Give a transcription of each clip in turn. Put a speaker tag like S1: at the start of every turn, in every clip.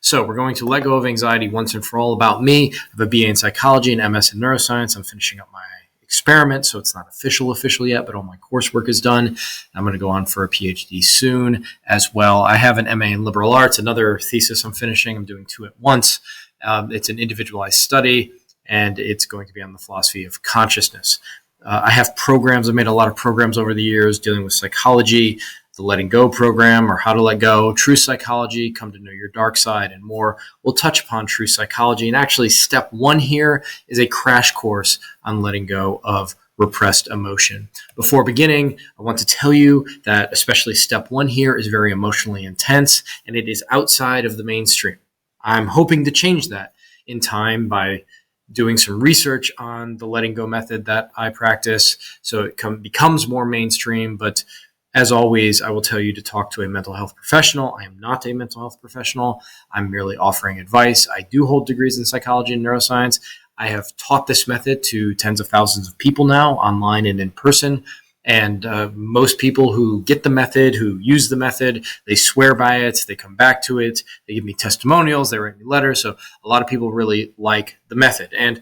S1: So we're going to let go of anxiety once and for all. About me, I have a BA in psychology and MS in neuroscience. I'm finishing up my experiment, so it's not official yet, but all my coursework is done. I'm going to go on for a PhD soon as well. I have an MA in liberal arts, another thesis I'm finishing. I'm doing two at once. It's an individualized study, and it's going to be on the philosophy of consciousness. I have programs. I've made a lot of programs over the years dealing with psychology, the Letting Go program, or How to Let Go, True Psychology, Come to Know Your Dark Side, and more. We'll touch upon true psychology. And actually, step one here is a crash course on letting go of repressed emotion. Before beginning, I want to tell you that especially step one here is very emotionally intense, and it is outside of the mainstream. I'm hoping to change that in time by doing some research on the letting go method that I practice, so it becomes more mainstream. But as always, I will tell you to talk to a mental health professional. I am not a mental health professional. I'm merely offering advice. I do hold degrees in psychology and neuroscience. I have taught this method to tens of thousands of people now, online and in person. And most people who get the method, who use the method, they swear by it. They come back to it. They give me testimonials. They write me letters. So a lot of people really like the method. And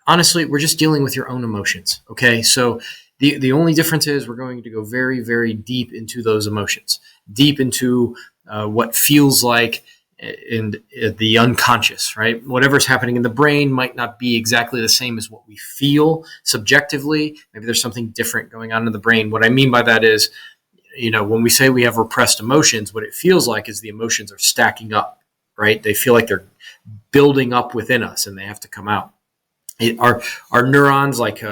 S1: honestly, we're just dealing with your own emotions. Okay. So the only difference is we're going to go very, very deep into those emotions, deep into what feels like in the unconscious, right? Whatever's happening in the brain might not be exactly the same as what we feel subjectively. Maybe there's something different going on in the brain. What I mean by that is, when we say we have repressed emotions, what it feels like is the emotions are stacking up, right? They feel like they're building up within us and they have to come out. Our neurons, like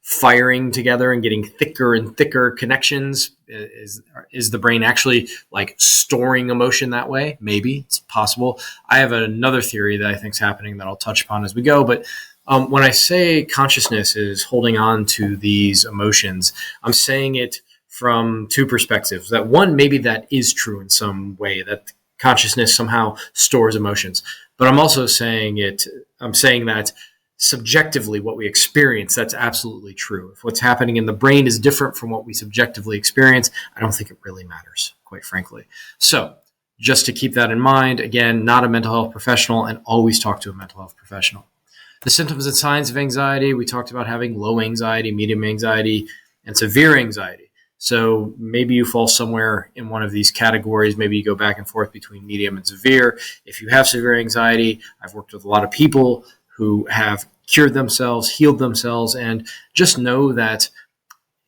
S1: firing together and getting thicker and thicker connections. Is the brain actually like storing emotion that way? Maybe it's possible. I have another theory that I think is happening that I'll touch upon as we go. But when I say consciousness is holding on to these emotions, I'm saying it from two perspectives. That one, maybe that is true in some way, that consciousness somehow stores emotions. But I'm also saying that subjectively what we experience, that's absolutely true. If what's happening in the brain is different from what we subjectively experience, I don't think it really matters, quite frankly. So just to keep that in mind, again, not a mental health professional, and always talk to a mental health professional. The symptoms and signs of anxiety, we talked about having low anxiety, medium anxiety, and severe anxiety. So maybe you fall somewhere in one of these categories. Maybe you go back and forth between medium and severe. If you have severe anxiety, I've worked with a lot of people who have cured themselves, healed themselves, and just know that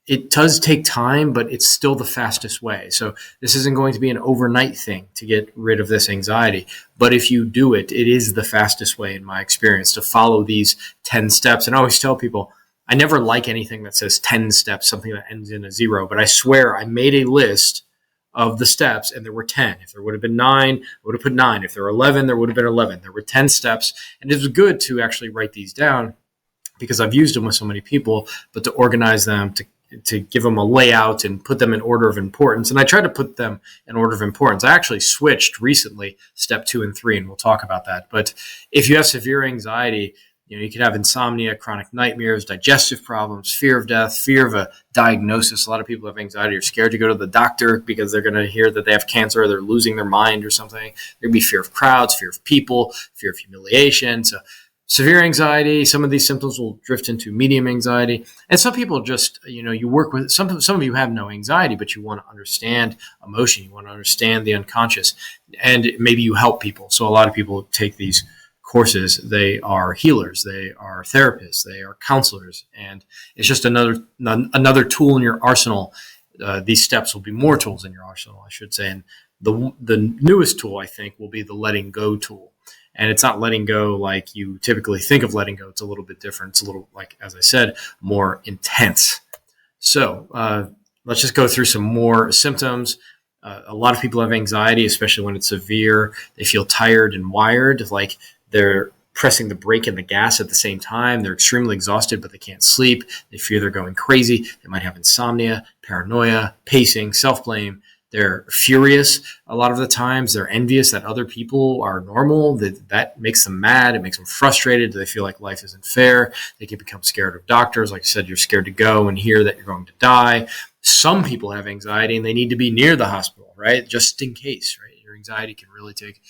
S1: it does take time, but it's still the fastest way. So this isn't going to be an overnight thing to get rid of this anxiety. But if you do it, it is the fastest way, in my experience, to follow these 10 steps. And I always tell people, I never like anything that says 10 steps, something that ends in a 0. But I swear I made a list of the steps, and there were 10. If there would have been 9, I would have put 9. If there were 11, there would have been 11. There were 10 steps. And it was good to actually write these down because I've used them with so many people, but to organize them, to give them a layout and put them in order of importance. And I try to put them in order of importance. I actually switched recently, step 2 and 3, and we'll talk about that. But if you have severe anxiety, you could have insomnia, chronic nightmares, digestive problems, fear of death, fear of a diagnosis. A lot of people have anxiety, are scared to go to the doctor because they're going to hear that they have cancer or they're losing their mind or something. There'd be fear of crowds, fear of people, fear of humiliation. So severe anxiety, some of these symptoms will drift into medium anxiety. And some people just, you work with, some of you have no anxiety, but you want to understand emotion. You want to understand the unconscious, and maybe you help people. So a lot of people take these courses. They are healers, they are therapists, they are counselors, and it's just another tool in your arsenal. These steps will be more tools in your arsenal, I should say. And the newest tool, I think, will be the letting go tool. And it's not letting go like you typically think of letting go. It's a little bit different. It's a little, like, as I said, more intense. So let's just go through some more symptoms. A lot of people have anxiety, especially when it's severe. They feel tired and wired, like they're pressing the brake and the gas at the same time. They're extremely exhausted, but they can't sleep. They fear they're going crazy. They might have insomnia, paranoia, pacing, self-blame. They're furious a lot of the times. They're envious that other people are normal. That makes them mad. It makes them frustrated. They feel like life isn't fair. They can become scared of doctors. Like I said, you're scared to go and hear that you're going to die. Some people have anxiety and they need to be near the hospital, right? Just in case, right? Your anxiety can really take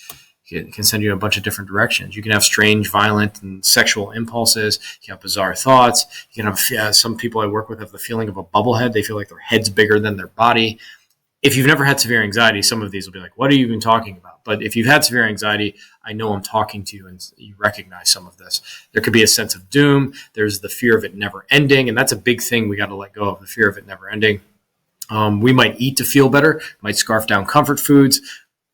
S1: It can send you in a bunch of different directions. You can have strange, violent, and sexual impulses. You can have bizarre thoughts. You can have some people I work with have the feeling of a bubblehead. They feel like their head's bigger than their body. If you've never had severe anxiety, some of these will be like, what are you even talking about? But if you've had severe anxiety, I know I'm talking to you and you recognize some of this. There could be a sense of doom. There's the fear of it never ending. And that's a big thing we got to let go of, the fear of it never ending. We might eat to feel better, might scarf down comfort foods,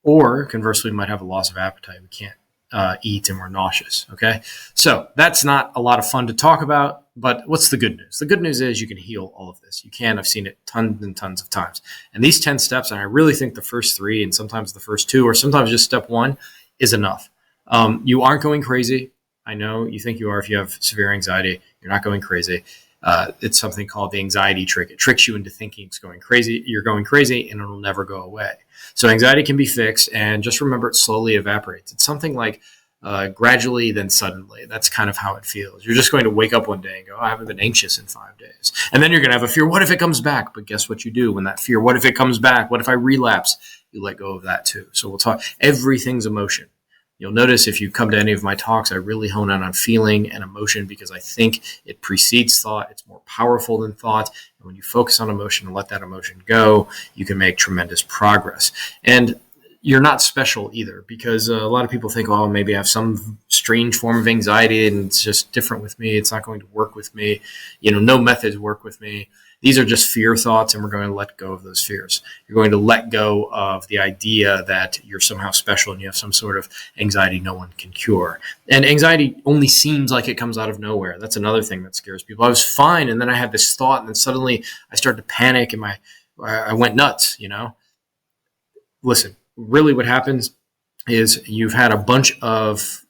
S1: or conversely, we might have a loss of appetite. We can't eat and we're nauseous. Okay. So that's not a lot of fun to talk about, but what's the good news? The good news is you can heal all of this. You can. I've seen it tons and tons of times. And these 10 steps, and I really think the first 3 and sometimes the first 2 or sometimes just step 1 is enough. You aren't going crazy. I know you think you are if you have severe anxiety. You're not going crazy. It's something called the anxiety trick. It tricks you into thinking it's going crazy. You're going crazy and it'll never go away. So anxiety can be fixed, and just remember it slowly evaporates. It's something like gradually, then suddenly. That's kind of how it feels. You're just going to wake up one day and go, I haven't been anxious in 5 days. And then you're going to have a fear. What if it comes back? But guess what you do when that fear, what if it comes back? What if I relapse? You let go of that too. So we'll talk, everything's emotion. You'll notice if you come to any of my talks, I really hone in on feeling and emotion because I think it precedes thought. It's more powerful than thought. And when you focus on emotion and let that emotion go, you can make tremendous progress. And you're not special either, because a lot of people think, oh, maybe I have some strange form of anxiety and it's just different with me. It's not going to work with me. No methods work with me. These are just fear thoughts, and we're going to let go of those fears. You're going to let go of the idea that you're somehow special and you have some sort of anxiety no one can cure. And anxiety only seems like it comes out of nowhere. That's another thing that scares people. I was fine, and then I had this thought, and then suddenly I started to panic, and I went nuts, Listen, really what happens is you've had a bunch of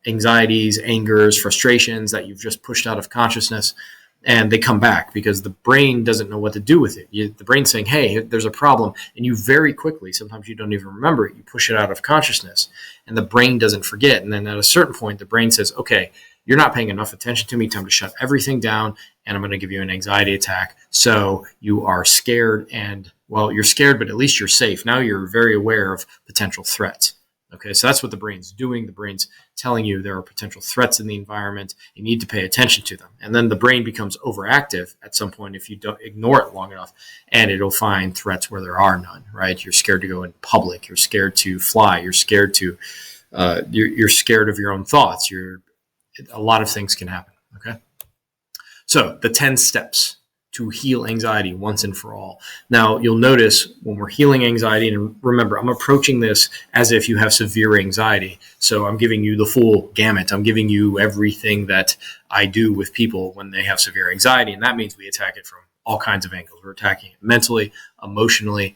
S1: anxieties, angers, frustrations that you've just pushed out of consciousness, and they come back because the brain doesn't know what to do with it. The brain's saying, hey, there's a problem. And you very quickly, sometimes you don't even remember it, you push it out of consciousness, and the brain doesn't forget. And then at a certain point, the brain says, okay, you're not paying enough attention to me, time to shut everything down, and I'm going to give you an anxiety attack. So you are scared, and well, you're scared, but at least you're safe. Now you're very aware of potential threats. Okay, so that's what the brain's doing. The brain's telling you there are potential threats in the environment. You need to pay attention to them. And then the brain becomes overactive at some point if you don't ignore it long enough, and it'll find threats where there are none, right? You're scared to go in public. You're scared to fly. You're scared to, you're scared of your own thoughts. A lot of things can happen, okay? So the 10 steps to heal anxiety once and for all. Now, you'll notice when we're healing anxiety, and remember, I'm approaching this as if you have severe anxiety. So I'm giving you the full gamut. I'm giving you everything that I do with people when they have severe anxiety. And that means we attack it from all kinds of angles. We're attacking it mentally, emotionally,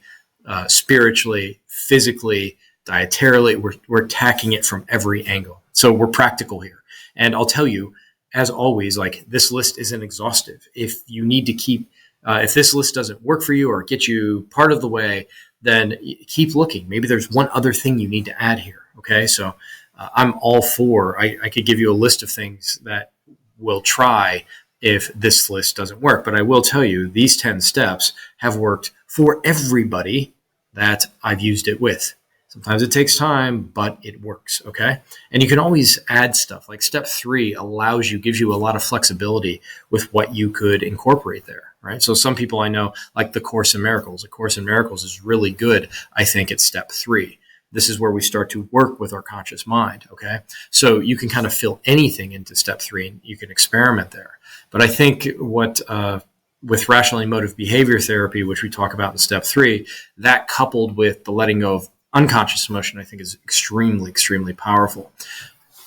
S1: spiritually, physically, dietarily. We're attacking it from every angle. So we're practical here. And I'll tell you, as always, like, this list isn't exhaustive. If you need to keep, if this list doesn't work for you or get you part of the way, then keep looking. Maybe there's one other thing you need to add here. Okay. So I'm all for, I could give you a list of things that we'll try if this list doesn't work. But I will tell you, these 10 steps have worked for everybody that I've used it with. Sometimes it takes time, but it works, okay? And you can always add stuff. Like step 3 gives you a lot of flexibility with what you could incorporate there, right? So some people I know, like the Course in Miracles. A Course in Miracles is really good, I think, at step 3. This is where we start to work with our conscious mind, okay? So you can kind of fill anything into step 3, and you can experiment there. But I think with rational emotive behavior therapy, which we talk about in step 3, that coupled with the letting go of unconscious emotion, I think, is extremely, extremely powerful.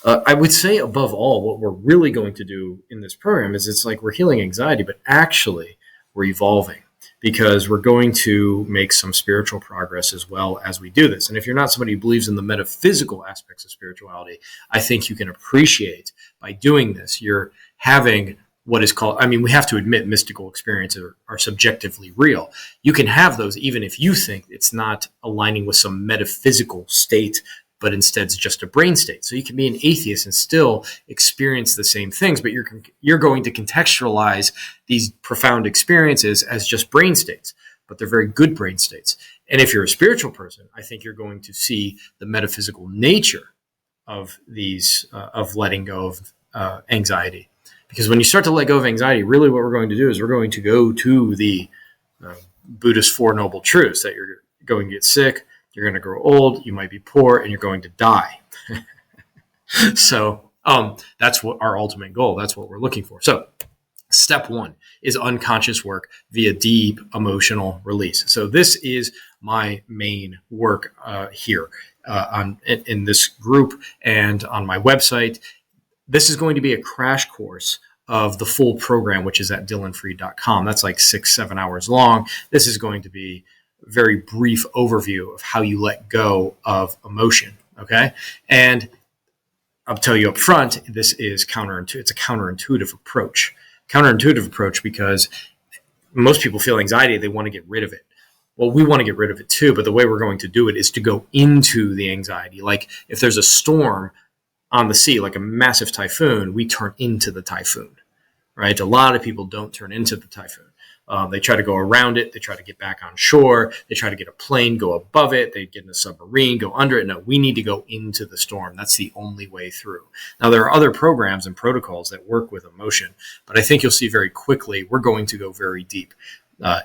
S1: I would say, above all, what we're really going to do in this program is it's like we're healing anxiety, but actually we're evolving, because we're going to make some spiritual progress as well as we do this. And if you're not somebody who believes in the metaphysical aspects of spirituality, I think you can appreciate by doing this, you're having what is called, we have to admit mystical experiences are subjectively real. You can have those even if you think it's not aligning with some metaphysical state, but instead it's just a brain state. So you can be an atheist and still experience the same things, but you're going to contextualize these profound experiences as just brain states, but they're very good brain states. And if you're a spiritual person, I think you're going to see the metaphysical nature of these, of letting go of anxiety. Because when you start to let go of anxiety, really what we're going to do is we're going to go to the Buddhist Four Noble Truths, that you're going to get sick, you're going to grow old, you might be poor, and you're going to die. So that's what our ultimate goal. That's what we're looking for. So step one is unconscious work via deep emotional release. So this is my main work here in this group and on my website. This is going to be a crash course of the full program, which is at dylanfried.com. That's like 6-7 hours long. This is going to be a very brief overview of how you let go of emotion. Okay. And I'll tell you up front, this is counterintuitive. It's a counterintuitive approach. Counterintuitive approach because most people feel anxiety. They want to get rid of it. Well, we want to get rid of it too, but the way we're going to do it is to go into the anxiety. Like if there's a storm on the sea, like a massive typhoon, we turn into the typhoon, right? A lot of people don't turn into the typhoon. They try to go around it. They try to get back on shore. They try to get a plane, go above it. They get in a submarine, go under it. No, we need to go into the storm. That's the only way through. Now, there are other programs and protocols that work with emotion, but I think you'll see very quickly we're going to go very deep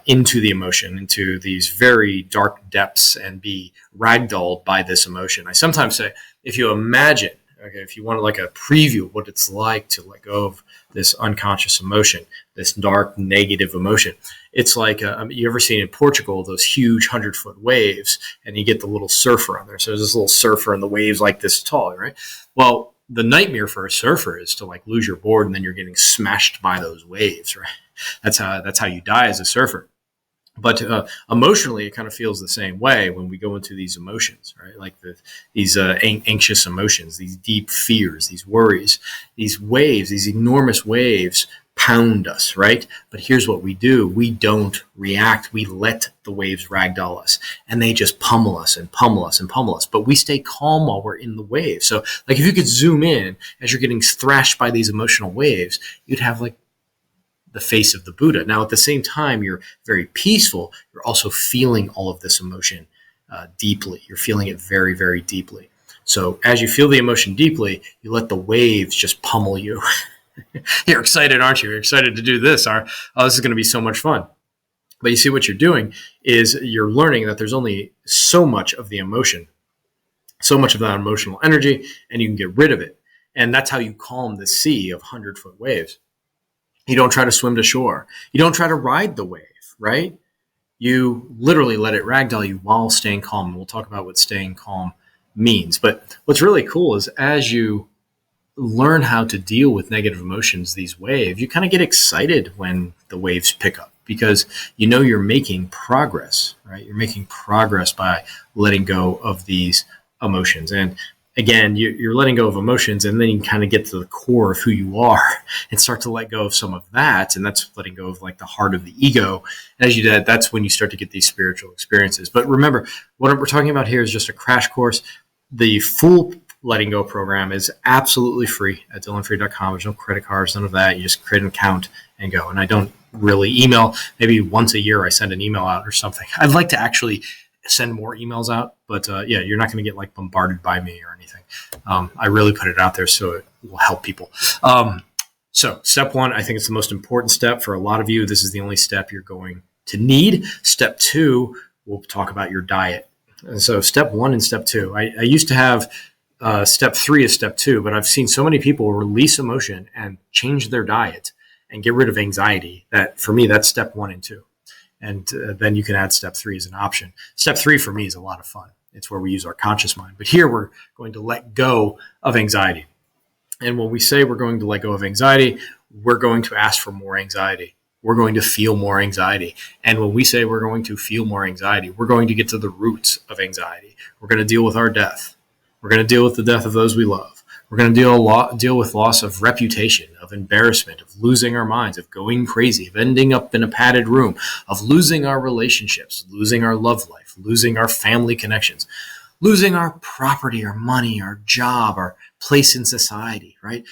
S1: into the emotion, into these very dark depths, and be ragdolled by this emotion. I sometimes say, if you imagine, okay, if you want like a preview of what it's like to let go of this unconscious emotion, this dark negative emotion, it's like you ever seen in Portugal those huge 100-foot waves, and you get the little surfer on there. So there's this little surfer, and the waves like this tall, right? Well, the nightmare for a surfer is to like lose your board, and then you're getting smashed by those waves, right? That's how you die as a surfer. But emotionally, it kind of feels the same way when we go into these emotions, right? Like these anxious emotions, these deep fears, these worries, these waves, these enormous waves pound us, right? But here's what we do. We don't react. We let the waves ragdoll us, and they just pummel us and pummel us and pummel us. But we stay calm while we're in the wave. So like if you could zoom in as you're getting thrashed by these emotional waves, you'd have like the face of the Buddha. Now, at the same time, you're very peaceful. You're also feeling all of this emotion deeply. You're feeling it very, very deeply. So as you feel the emotion deeply, you let the waves just pummel you. You're excited, aren't you? You're excited to do this. Oh, this is going to be so much fun. But you see what you're doing is you're learning that there's only so much of the emotion, so much of that emotional energy, and you can get rid of it. And that's how you calm the sea of 100-foot waves. You don't try to swim to shore. You don't try to ride the wave, right? You literally let it ragdoll you while staying calm. And we'll talk about what staying calm means. But what's really cool is as you learn how to deal with negative emotions, these waves, you kind of get excited when the waves pick up because you know you're making progress, right? You're making progress by letting go of these emotions. And again, you're letting go of emotions, and then you kind of get to the core of who you are and start to let go of some of that. And that's letting go of like the heart of the ego. And as you do that, that's when you start to get these spiritual experiences. But remember, what we're talking about here is just a crash course. The full letting go program is absolutely free at dylanfried.com. There's no credit cards, none of that. You just create an account and go. And I don't really email. Maybe once a year I send an email out or something. I'd like to actually send more emails out, but yeah, you're not going to get like bombarded by me or anything. I really put it out there so it will help people. So step one, I think it's the most important step for a lot of you. This is the only step you're going to need. Step two, we'll talk about your diet. And so step one and step two, I used to have step three as step two, but I've seen so many people release emotion and change their diet and get rid of anxiety that for me, that's step one and two. And then you can add step three as an option. Step three for me is a lot of fun. It's where we use our conscious mind. But here we're going to let go of anxiety. And when we say we're going to let go of anxiety, we're going to ask for more anxiety. We're going to feel more anxiety. And when we say we're going to feel more anxiety, we're going to get to the roots of anxiety. We're going to deal with our death. We're going to deal with the death of those we love. We're going to deal with loss of reputation, of embarrassment, of losing our minds, of going crazy, of ending up in a padded room, of losing our relationships, losing our love life, losing our family connections, losing our property, our money, our job, our place in society, right?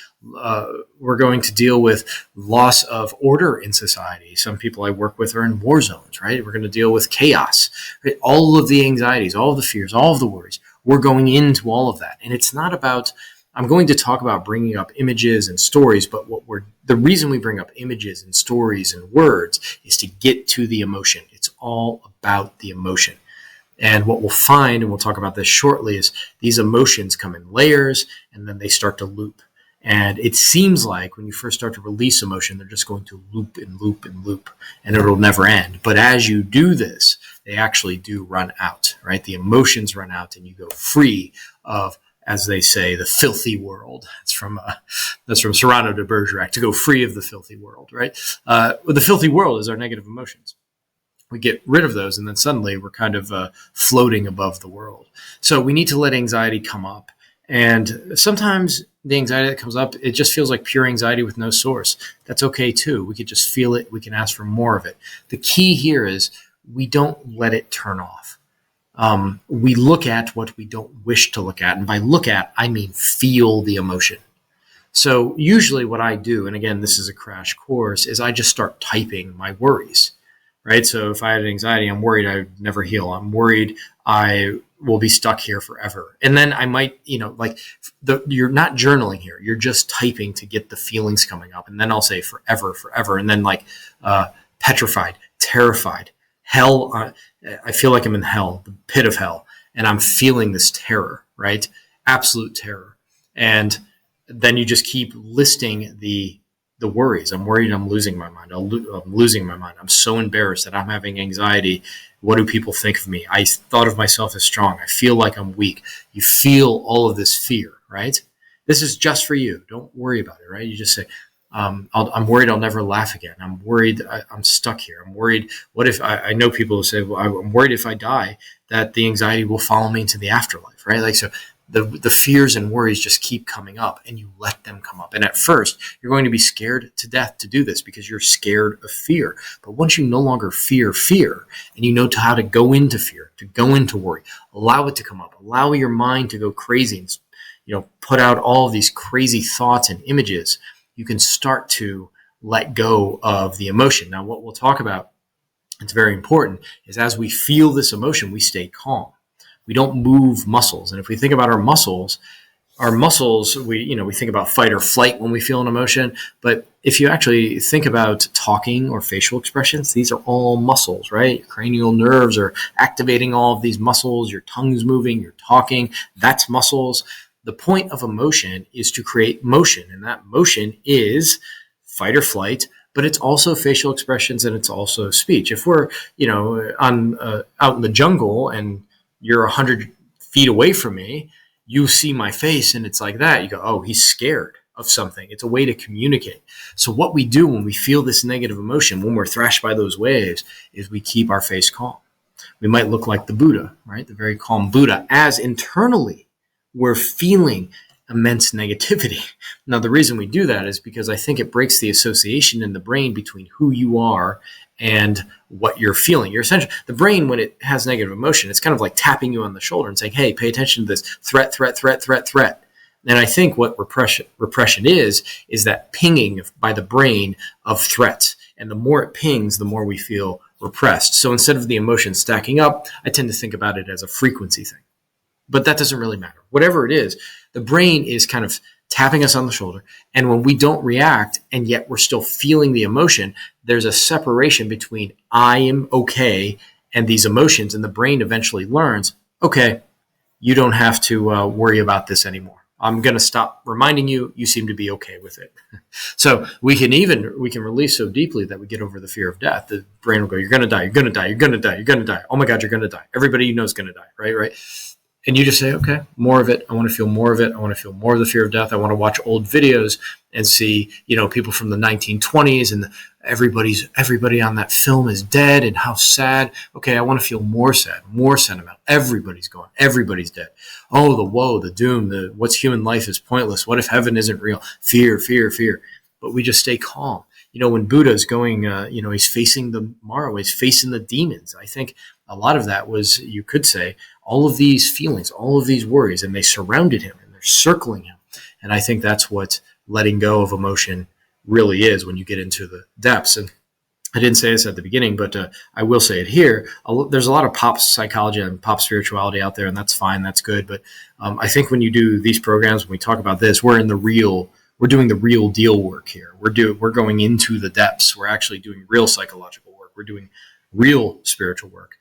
S1: We're going to deal with loss of order in society. Some people I work with are in war zones, right? We're going to deal with chaos, right? All of the anxieties, all of the fears, all of the worries. We're going into all of that. And it's not about, I'm going to talk about bringing up images and stories, but the reason we bring up images and stories and words is to get to the emotion. It's all about the emotion. And what we'll find, and we'll talk about this shortly, is these emotions come in layers and then they start to loop. And it seems like when you first start to release emotion, they're just going to loop and loop and loop, and it'll never end. But as you do this, they actually do run out, right? The emotions run out and you go free of, as they say, the filthy world. That's from Cyrano de Bergerac, to go free of the filthy world, right? The filthy world is our negative emotions. We get rid of those, and then suddenly we're kind of floating above the world. So we need to let anxiety come up. And sometimes the anxiety that comes up, it just feels like pure anxiety with no source. That's okay too. We could just feel it. We can ask for more of it. The key here is we don't let it turn off. We look at what we don't wish to look at. And by look at, I mean feel the emotion. So usually what I do, and again, this is a crash course, is I just start typing my worries. Right. So if I had anxiety, I'm worried I would never heal. I'm worried I will be stuck here forever. And then I might, you're not journaling here. You're just typing to get the feelings coming up. And then I'll say forever, forever. And then petrified, terrified, hell. I feel like I'm in hell, the pit of hell. And I'm feeling this terror, right? Absolute terror. And then you just keep listing the worries. I'm worried I'm losing my mind. I'm losing my mind. I'm so embarrassed that I'm having anxiety. What do people think of me? I thought of myself as strong. I feel like I'm weak. You feel all of this fear, right? This is just for you. Don't worry about it, right? You just say, I'm worried I'll never laugh again. I'm worried I'm stuck here. I'm worried, what if, I know people who say, well, I'm worried if I die that the anxiety will follow me into the afterlife, right? So the fears and worries just keep coming up, and you let them come up. And at first, you're going to be scared to death to do this because you're scared of fear. But once you no longer fear, and you know how to go into fear, to go into worry, allow it to come up, allow your mind to go crazy and put out all of these crazy thoughts and images, you can start to let go of the emotion. Now, what we'll talk about, it's very important, is as we feel this emotion, we stay calm. We don't move muscles. And if we think about our muscles, we think about fight or flight when we feel an emotion. But if you actually think about talking or facial expressions, these are all muscles, right? Cranial nerves are activating all of these muscles. Your tongue's moving, you're talking. That's muscles. The point of emotion is to create motion. And that motion is fight or flight, but it's also facial expressions and it's also speech. If we're, out in the jungle and you're 100 feet away from me, you see my face and it's like that. You go, oh, he's scared of something. It's a way to communicate. So what we do when we feel this negative emotion, when we're thrashed by those waves, is we keep our face calm. We might look like the Buddha, right? The very calm Buddha, as internally we're feeling immense negativity. Now, the reason we do that is because I think it breaks the association in the brain between who you are and what you're feeling. You're essentially, the brain, when it has negative emotion, it's kind of like tapping you on the shoulder and saying, hey, pay attention to this threat, threat, threat, threat, threat. And I think what repression is that pinging by the brain of threats. And the more it pings, the more we feel repressed. So instead of the emotion stacking up, I tend to think about it as a frequency thing. But that doesn't really matter. Whatever it is, the brain is kind of tapping us on the shoulder. And when we don't react, and yet we're still feeling the emotion, there's a separation between I am okay and these emotions. And the brain eventually learns, okay, you don't have to worry about this anymore. I'm going to stop reminding you. You seem to be okay with it. So we can release so deeply that we get over the fear of death. The brain will go, you're going to die. You're going to die. You're going to die. You're going to die. Oh my God, you're going to die. Everybody you know is going to die. Right. And you just say, okay, more of it. I want to feel more of it. I want to feel more of the fear of death. I want to watch old videos and see, people from the 1920s and everybody on that film is dead and how sad. Okay, I want to feel more sad, more sentimental. Everybody's gone. Everybody's dead. Oh, the woe, the doom, what's human life is pointless. What if heaven isn't real? Fear, fear, fear. But we just stay calm. When Buddha's going, he's facing the Mara, he's facing the demons. I think a lot of that was, you could say, all of these feelings, all of these worries, and they surrounded him and they're circling him. And I think that's what letting go of emotion really is when you get into the depths. And I didn't say this at the beginning, but I will say it here. There's a lot of pop psychology and pop spirituality out there, and that's fine. That's good. But I think when you do these programs, when we talk about this, we're doing the real deal work here. We're going into the depths. We're actually doing real psychological work. We're doing real spiritual work.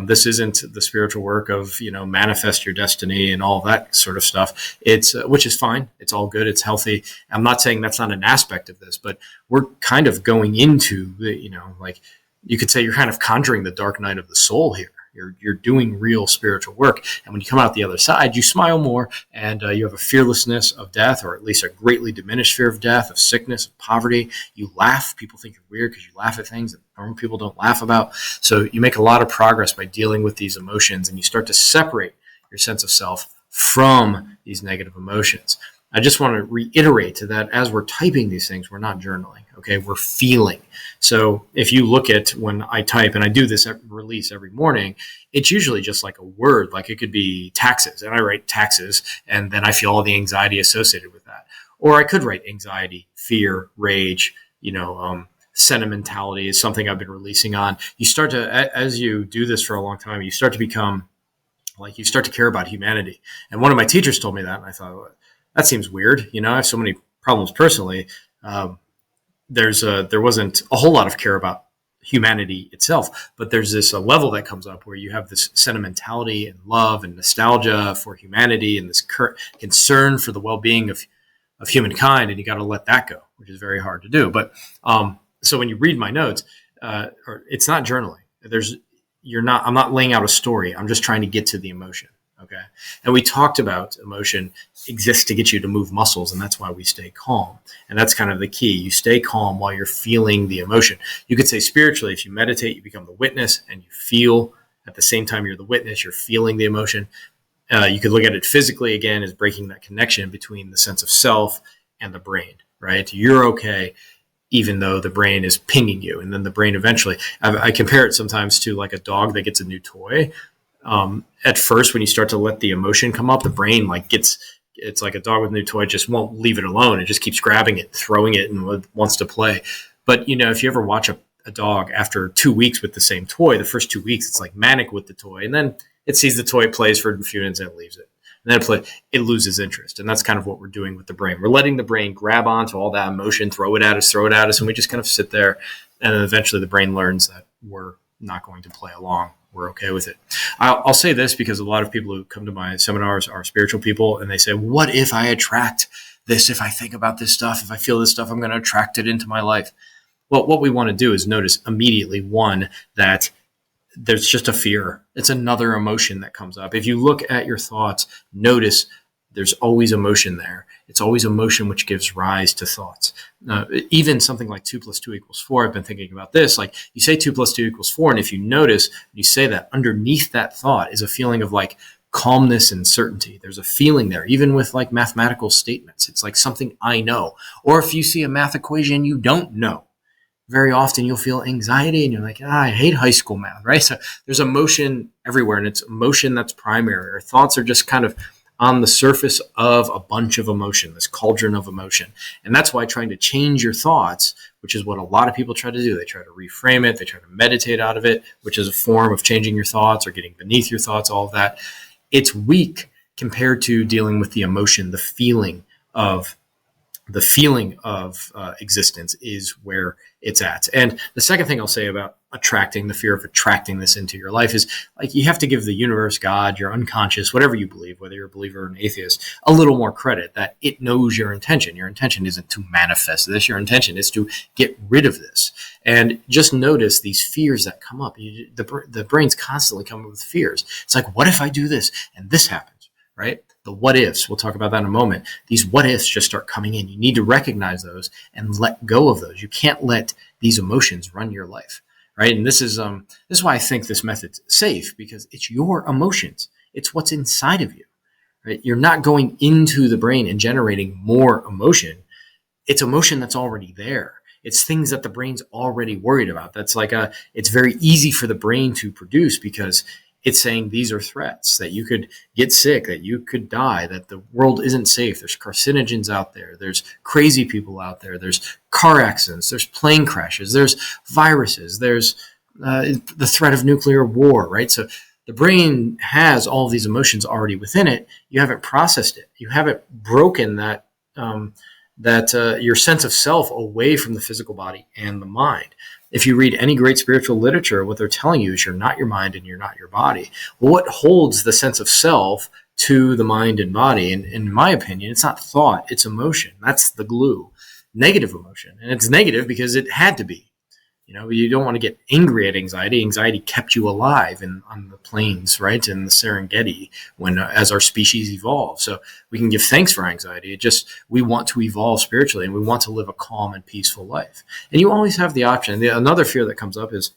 S1: This isn't the spiritual work of, manifest your destiny and all that sort of stuff. It's which is fine. It's all good. It's healthy. I'm not saying that's not an aspect of this, but we're kind of going into the, like you could say you're kind of conjuring the dark night of the soul here. You're doing real spiritual work. And when you come out the other side, you smile more and you have a fearlessness of death, or at least a greatly diminished fear of death, of sickness, of poverty. You laugh. People think you're weird because you laugh at things that normal people don't laugh about. So you make a lot of progress by dealing with these emotions, and you start to separate your sense of self from these negative emotions. I just want to reiterate to that as we're typing these things, we're not journaling, okay? We're feeling. So if you look at when I type, and I do this release every morning, it's usually just like a word, like it could be taxes, and I write taxes, and then I feel all the anxiety associated with that. Or I could write anxiety, fear, rage, sentimentality is something I've been releasing on. You start to, as you do this for a long time, you start to become, like you start to care about humanity. And one of my teachers told me that, and I thought, well, that seems weird. I have so many problems personally. There wasn't a whole lot of care about humanity itself, but there's this level that comes up where you have this sentimentality and love and nostalgia for humanity and this concern for the well-being of humankind, and you got to let that go, which is very hard to do. But so when you read my notes, it's not journaling. I'm not laying out a story. I'm just trying to get to the emotion. Okay. And we talked about emotion exists to get you to move muscles, and that's why we stay calm. And that's kind of the key. You stay calm while you're feeling the emotion. You could say spiritually, if you meditate, you become the witness and you feel at the same time you're the witness, you're feeling the emotion. You could look at it physically again as breaking that connection between the sense of self and the brain, right? You're okay, even though the brain is pinging you. And then the brain eventually, I compare it sometimes to like a dog that gets a new toy. At first, when you start to let the emotion come up, the brain it's like a dog with a new toy, just won't leave it alone. It just keeps grabbing it, throwing it, and wants to play. But, if you ever watch a dog after 2 weeks with the same toy, the first 2 weeks, it's like manic with the toy. And then it sees the toy, plays for a few minutes, and it leaves it. And then it loses interest. And that's kind of what we're doing with the brain. We're letting the brain grab onto all that emotion, throw it at us, and we just kind of sit there. And then eventually the brain learns that we're not going to play along. We're okay with it. I'll say this because a lot of people who come to my seminars are spiritual people, and they say, what if I attract this? If I think about this stuff, if I feel this stuff, I'm going to attract it into my life. Well, what we want to do is notice immediately, one, that there's just a fear. It's another emotion that comes up. If you look at your thoughts, notice there's always emotion there. It's always emotion which gives rise to thoughts. Even something like 2 + 2 = 4, I've been thinking about this. Like you say 2 + 2 = 4, and if you notice, you say that underneath that thought is a feeling of like calmness and certainty. There's a feeling there, even with like mathematical statements. It's like something I know. Or if you see a math equation you don't know, very often you'll feel anxiety and you're like, I hate high school math, right? So there's emotion everywhere, and it's emotion that's primary. Our thoughts are just kind of on the surface of a bunch of emotion, this cauldron of emotion. And that's why trying to change your thoughts, which is what a lot of people try to do, they try to reframe it, they try to meditate out of it, which is a form of changing your thoughts or getting beneath your thoughts, all of that. It's weak compared to dealing with the emotion, the feeling of existence is where it's at. And the second thing I'll say about the fear of attracting this into your life is like you have to give the universe, God, your unconscious, whatever you believe, whether you're a believer or an atheist, a little more credit that it knows your intention. Your intention isn't to manifest this. Your intention is to get rid of this. And just notice these fears that come up. The brain's constantly coming with fears. It's like, what if I do this and this happens, right? The what ifs, we'll talk about that in a moment. These what ifs just start coming in. You need to recognize those and let go of those. You can't let these emotions run your life, right? And this is why I think this method's safe, because it's your emotions. It's what's inside of you, right? You're not going into the brain and generating more emotion. It's emotion that's already there. It's things that the brain's already worried about. That's like it's very easy for the brain to produce because It's saying these are threats, that you could get sick, that you could die, that the world isn't safe. There's carcinogens out there. There's crazy people out there. There's car accidents. There's plane crashes. There's viruses. There's the threat of nuclear war, right? So the brain has all of these emotions already within it. You haven't processed it. You haven't broken that your sense of self away from the physical body and the mind. If you read any great spiritual literature, what they're telling you is you're not your mind and you're not your body. Well, what holds the sense of self to the mind and body? And in my opinion, it's not thought, it's emotion. That's the glue. Negative emotion. And it's negative because it had to be. You don't want to get angry at anxiety. Anxiety kept you alive on the plains, right, in the Serengeti as our species evolved. So we can give thanks for anxiety. We want to evolve spiritually, and we want to live a calm and peaceful life. And you always have the option. Another fear that comes up is,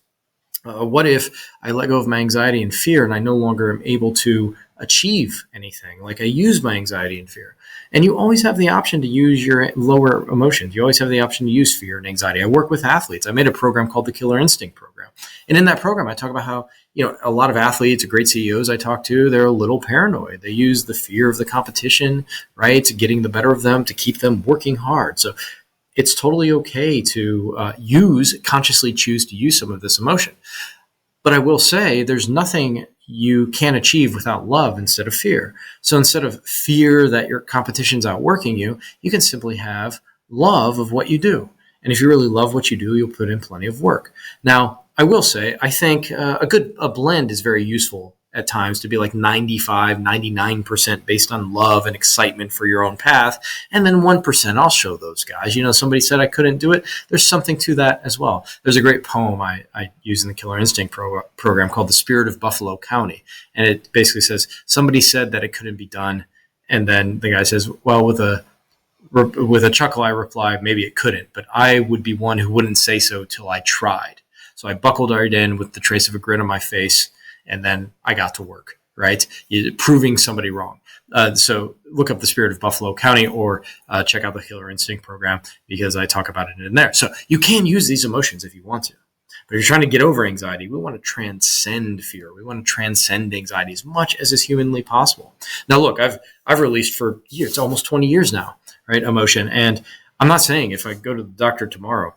S1: what if I let go of my anxiety and fear, and I no longer am able to achieve anything? Like, I use my anxiety and fear. And you always have the option to use your lower emotions. You always have the option to use fear and anxiety. I work with athletes. I made a program called the Killer Instinct Program. And in that program, I talk about how, a lot of athletes, great CEOs I talk to, they're a little paranoid. They use the fear of the competition, right, getting the better of them to keep them working hard. So it's totally okay to consciously choose to use some of this emotion. But I will say there's nothing you can achieve without love instead of fear. So instead of fear that your competition's outworking you, you can simply have love of what you do. And if you really love what you do, you'll put in plenty of work. Now, I will say, I think a blend is very useful at times, to be like 95, 99% based on love and excitement for your own path. And then 1%, I'll show those guys. Somebody said I couldn't do it. There's something to that as well. There's a great poem I use in the Killer Instinct program called The Spirit of Buffalo County. And it basically says, somebody said that it couldn't be done. And then the guy says, well, with a chuckle, I reply, maybe it couldn't, but I would be one who wouldn't say so till I tried. So I buckled right in with the trace of a grin on my face. And then I got to work, right? Proving somebody wrong. So look up The Spirit of Buffalo County, or check out the Killer Instinct program, because I talk about it in there. So you can use these emotions if you want to. But if you're trying to get over anxiety, we want to transcend fear. We want to transcend anxiety as much as is humanly possible. Now, look, I've released for years, it's almost 20 years now, right? Emotion. And I'm not saying if I go to the doctor tomorrow,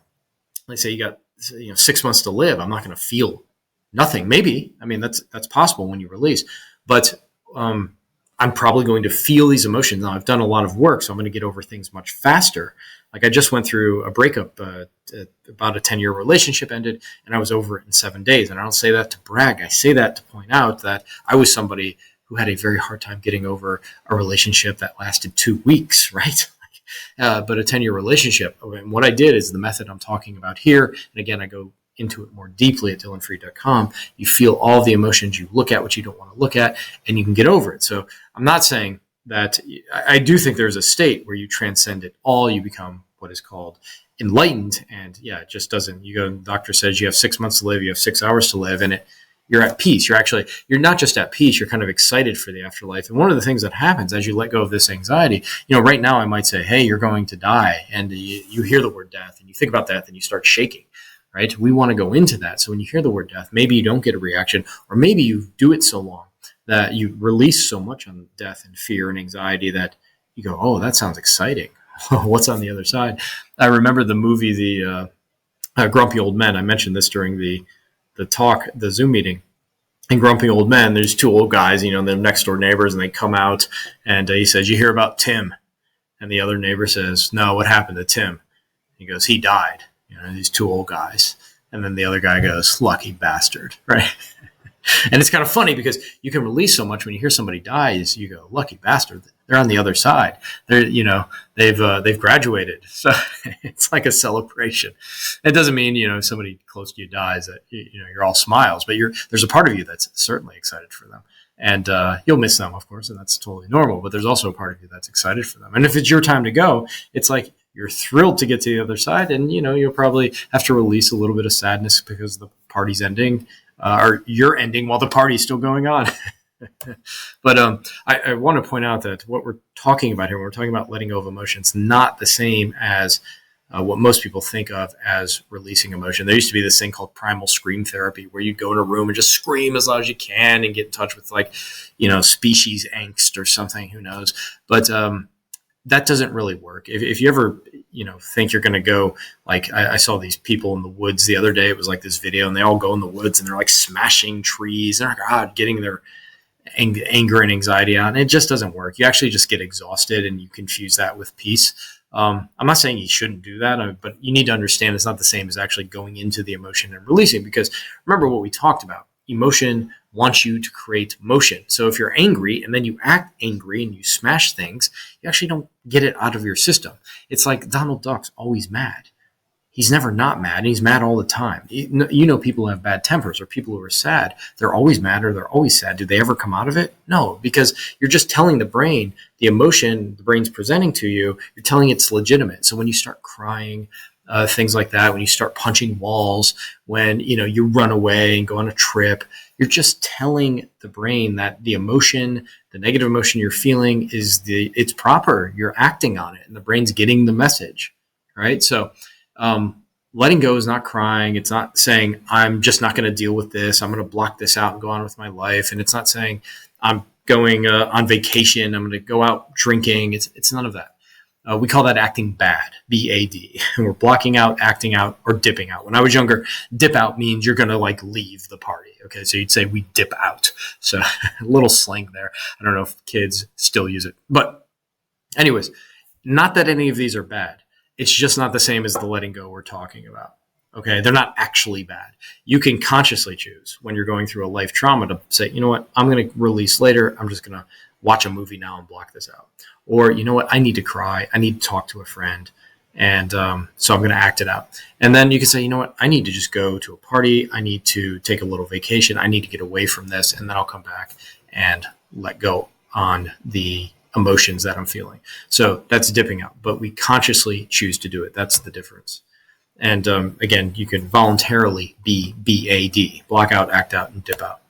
S1: they say you got 6 months to live, I'm not going to feel nothing. Maybe. I mean, that's possible when you release. But I'm probably going to feel these emotions. Now, I've done a lot of work, so I'm going to get over things much faster. Like, I just went through a breakup, about a 10-year relationship ended, and I was over it in 7 days. And I don't say that to brag. I say that to point out that I was somebody who had a very hard time getting over a relationship that lasted 2 weeks, right? But a 10-year relationship. And what I did is the method I'm talking about here. And again, I go into it more deeply at dylanfreed.com. You feel all the emotions, you look at what you don't want to look at, and you can get over it. So I'm not saying that. I do think there's a state where you transcend it all. You become what is called enlightened. And yeah, it just doesn't, the doctor says you have 6 months to live, you have 6 hours to live, and you're at peace. You're not just at peace, you're kind of excited for the afterlife. And one of the things that happens as you let go of this anxiety, right now I might say, hey, you're going to die. And you hear the word death and you think about death and you start shaking. Right? We want to go into that. So when you hear the word death, maybe you don't get a reaction, or maybe you do it so long that you release so much on death and fear and anxiety that you go, oh, that sounds exciting. What's on the other side? I remember the movie, the Grumpy Old Men. I mentioned this during the Zoom meeting. In Grumpy Old Men, there's two old guys, they're next door neighbors, and they come out, and he says, you hear about Tim? And the other neighbor says, no, what happened to Tim? He goes, he died. These two old guys. And then the other guy goes, lucky bastard, right? And it's kind of funny because you can release so much when you hear somebody dies, you go, lucky bastard. They're on the other side. They've graduated. So it's like a celebration. It doesn't mean, if somebody close to you dies that, you're all smiles, but there's a part of you that's certainly excited for them. And you'll miss them, of course, and that's totally normal. But there's also a part of you that's excited for them. And if it's your time to go, it's like you're thrilled to get to the other side. And, you'll probably have to release a little bit of sadness because the party's ending, or you're ending while the party's still going on. But I want to point out that what we're talking about here, when we're talking about letting go of emotions, not the same as what most people think of as releasing emotion. There used to be this thing called primal scream therapy, where you'd go in a room and just scream as loud as you can and get in touch with, like, species angst or something, who knows. But that doesn't really work. If you ever, think you're going to go, like, I saw these people in the woods the other day. It was like this video, and they all go in the woods and they're like smashing trees. They're like, getting their anger and anxiety out. And it just doesn't work. You actually just get exhausted, and you confuse that with peace. I'm not saying you shouldn't do that, but you need to understand it's not the same as actually going into the emotion and releasing, because remember what we talked about. Emotion wants you to create motion. So if you're angry and then you act angry and you smash things, you actually don't get it out of your system. It's like Donald Duck's always mad. He's never not mad, and he's mad all the time. People who have bad tempers, or people who are sad, they're always mad or they're always sad. Do they ever come out of it? No, because you're just telling the brain, the emotion the brain's presenting to you, you're telling it's legitimate. So when you start crying, things like that, when you start punching walls, when you run away and go on a trip, you're just telling the brain that the emotion, the negative emotion you're feeling, it's proper. You're acting on it, and the brain's getting the message, right? So letting go is not crying. It's not saying, I'm just not going to deal with this. I'm going to block this out and go on with my life. And it's not saying, I'm going on vacation. I'm going to go out drinking. It's none of that. We call that acting bad, B-A-D. And we're blocking out, acting out, or dipping out. When I was younger, dip out means you're going to leave the party. Okay, so you'd say we dip out. So a little slang there. I don't know if kids still use it. But anyways, not that any of these are bad. It's just not the same as the letting go we're talking about. Okay, they're not actually bad. You can consciously choose when you're going through a life trauma to say, you know what, I'm going to release later. I'm just going to watch a movie now and block this out. Or, you know what, I need to cry. I need to talk to a friend. And so I'm going to act it out. And then you can say, you know what, I need to just go to a party. I need to take a little vacation. I need to get away from this. And then I'll come back and let go on the emotions that I'm feeling. So that's dipping out, but we consciously choose to do it. That's the difference. And again, you can voluntarily be BAD, block out, act out, and dip out.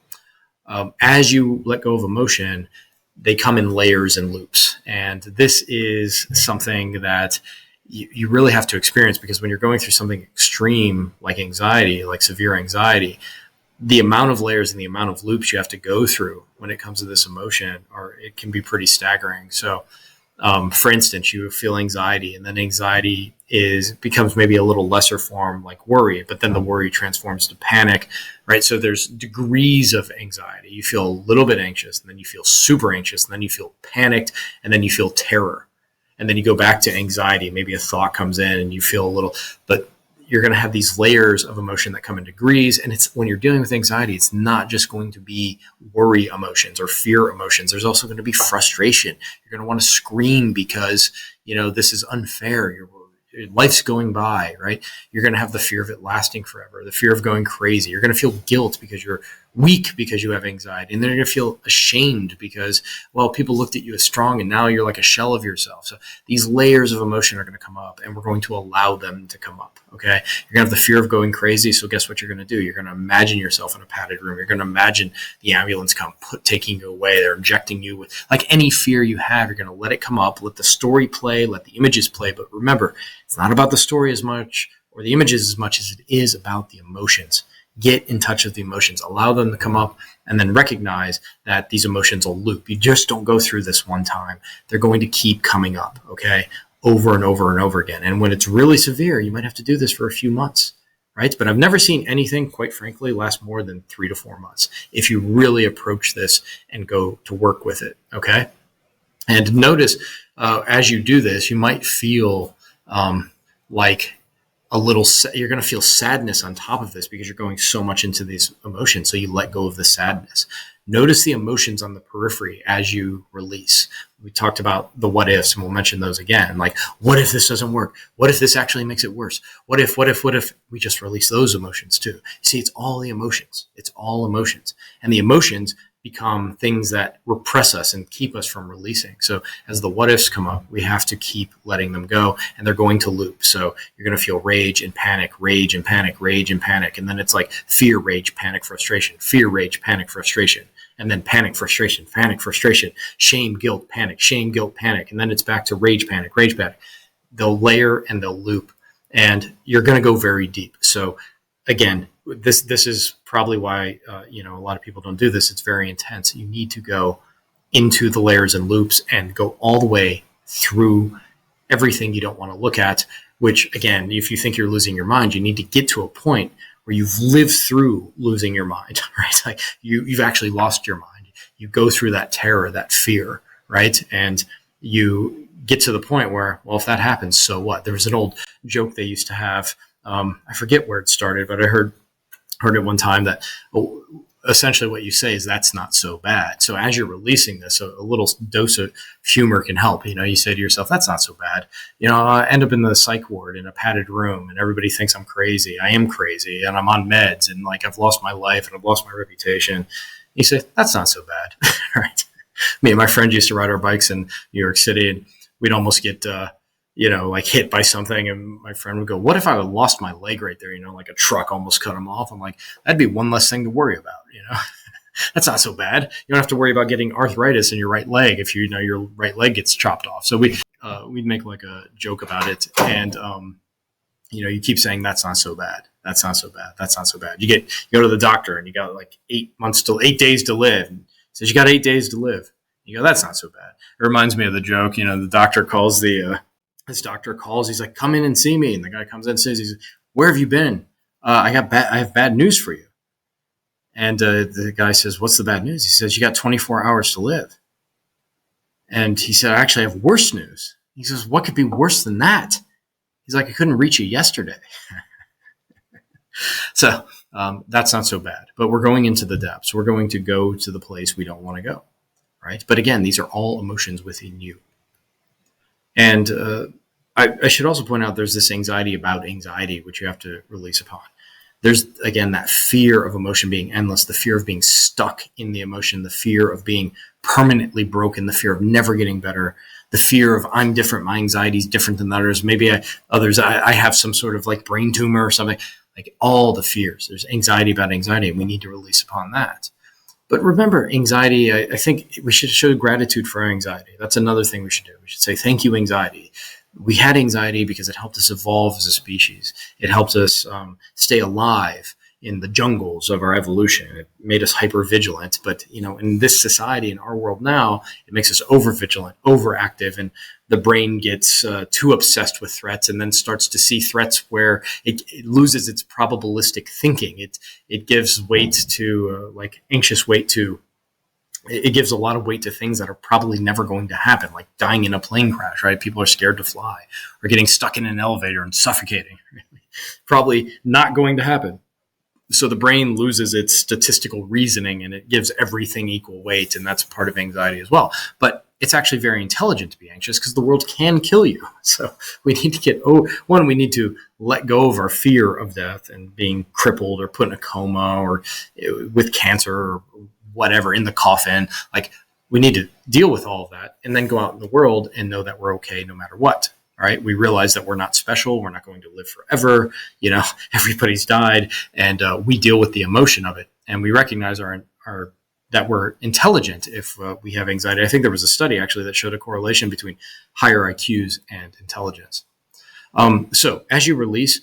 S1: As you let go of emotion, they come in layers and loops. And this is something that you really have to experience, because when you're going through something extreme like anxiety, like severe anxiety, the amount of layers and the amount of loops you have to go through when it comes to this emotion, it can be pretty staggering. So, for instance, you feel anxiety, and then anxiety becomes maybe a little lesser form like worry, but then the worry transforms to panic, right? So there's degrees of anxiety. You feel a little bit anxious, and then you feel super anxious, and then you feel panicked, and then you feel terror. And then you go back to anxiety. Maybe a thought comes in and you feel a little, but you're going to have these layers of emotion that come in degrees. And it's when you're dealing with anxiety, it's not just going to be worry emotions or fear emotions. There's also going to be frustration. You're going to want to scream because, this is unfair. Life's going by, right? You're going to have the fear of it lasting forever, the fear of going crazy. You're going to feel guilt because you're weak because you have anxiety. And then you're going to feel ashamed because, well, people looked at you as strong and now you're like a shell of yourself. So these layers of emotion are going to come up, and we're going to allow them to come up. Okay. You're going to have the fear of going crazy. So guess what you're going to do? You're going to imagine yourself in a padded room. You're going to imagine the ambulance taking you away. They're injecting you with, like, any fear you have. You're going to let it come up, let the story play, let the images play. But remember, it's not about the story as much or the images as much as it is about the emotions. Get in touch with the emotions, allow them to come up, and then recognize that these emotions will loop. You just don't go through this one time. They're going to keep coming up, okay, over and over and over again. And when it's really severe, you might have to do this for a few months, right? But I've never seen anything, quite frankly, last more than 3 to 4 months if you really approach this and go to work with it, okay? And notice as you do this, you might feel like you're going to feel sadness on top of this because you're going so much into these emotions. So you let go of the sadness. Notice the emotions on the periphery as you release. We talked about the what ifs, and we'll mention those again. Like, what if this doesn't work? What if this actually makes it worse? What if we just release those emotions too? See, it's all the emotions. It's all emotions. And the emotions become things that repress us and keep us from releasing. So as the what ifs come up, we have to keep letting them go, and they're going to loop. So you're going to feel rage and panic, rage and panic, rage and panic. And then it's like fear, rage, panic, frustration, fear, rage, panic, frustration. And then panic, frustration, shame, guilt, panic, and then it's back to rage, panic. They'll layer and they'll loop. and you're going to go very deep. So again, this is probably why a lot of people don't do this. It's very intense. You need to go into the layers and loops and go all the way through everything you don't want to look at. Which again, if you think you're losing your mind, you need to get to a point where you've lived through losing your mind, right? Like you've actually lost your mind. You go through that terror, that fear, right? And you get to the point where, well, if that happens, so what? There was an old joke they used to have. I forget where it started, but I heard it one time that essentially what you say is that's not so bad. So as you're releasing this, a little dose of humor can help. You say to yourself, that's not so bad. I end up in the psych ward in a padded room and everybody thinks I'm crazy. I am crazy and I'm on meds and like I've lost my life and I've lost my reputation. You say, that's not so bad, right? Me and my friend used to ride our bikes in New York City and we'd almost get, like hit by something. And my friend would go, what if I lost my leg right there? Like a truck almost cut him off. I'm like, that'd be one less thing to worry about. That's not so bad. You don't have to worry about getting arthritis in your right leg if your right leg gets chopped off. So we'd make like a joke about it. And, you keep saying, that's not so bad. That's not so bad. That's not so bad. You go to the doctor and you got like 8 days to live. And says you got 8 days to live. You go, that's not so bad. It reminds me of the joke, the doctor calls his doctor calls, he's like, come in and see me. And the guy comes in and says, where have you been? I have bad news for you. And the guy says, what's the bad news? He says, you got 24 hours to live. And he said, actually, I have worse news. He says, what could be worse than that? He's like, I couldn't reach you yesterday. So that's not so bad. But we're going into the depths. We're going to go to the place we don't want to go, right? But again, these are all emotions within you. And I should also point out there's this anxiety about anxiety, which you have to release upon. There's, again, that fear of emotion being endless, the fear of being stuck in the emotion, the fear of being permanently broken, the fear of never getting better, the fear of I'm different, my anxiety is different than others. Maybe I have some sort of like brain tumor or something, like all the fears. There's anxiety about anxiety, and we need to release upon that. But remember, anxiety, I think we should show gratitude for our anxiety. That's another thing we should do. We should say, thank you, anxiety. We had anxiety because it helped us evolve as a species. It helped us stay alive in the jungles of our evolution. It made us hyper vigilant. But, in this society, in our world now, it makes us over vigilant, overactive, and the brain gets too obsessed with threats and then starts to see threats where it loses its probabilistic thinking. It gives weight to anxious weight to. It gives a lot of weight to things that are probably never going to happen, like dying in a plane crash, right? People are scared to fly, or getting stuck in an elevator and suffocating. Probably not going to happen. So the brain loses its statistical reasoning and it gives everything equal weight. And that's part of anxiety as well. But it's actually very intelligent to be anxious because the world can kill you. So we need to we need to let go of our fear of death and being crippled or put in a coma or with cancer or whatever in the coffin. Like, we need to deal with all of that and then go out in the world and know that we're okay no matter what. All right. We realize that we're not special. We're not going to live forever. Everybody's died, and we deal with the emotion of it. And we recognize that we're intelligent if we have anxiety. I think there was a study actually that showed a correlation between higher IQs and intelligence. So as you release,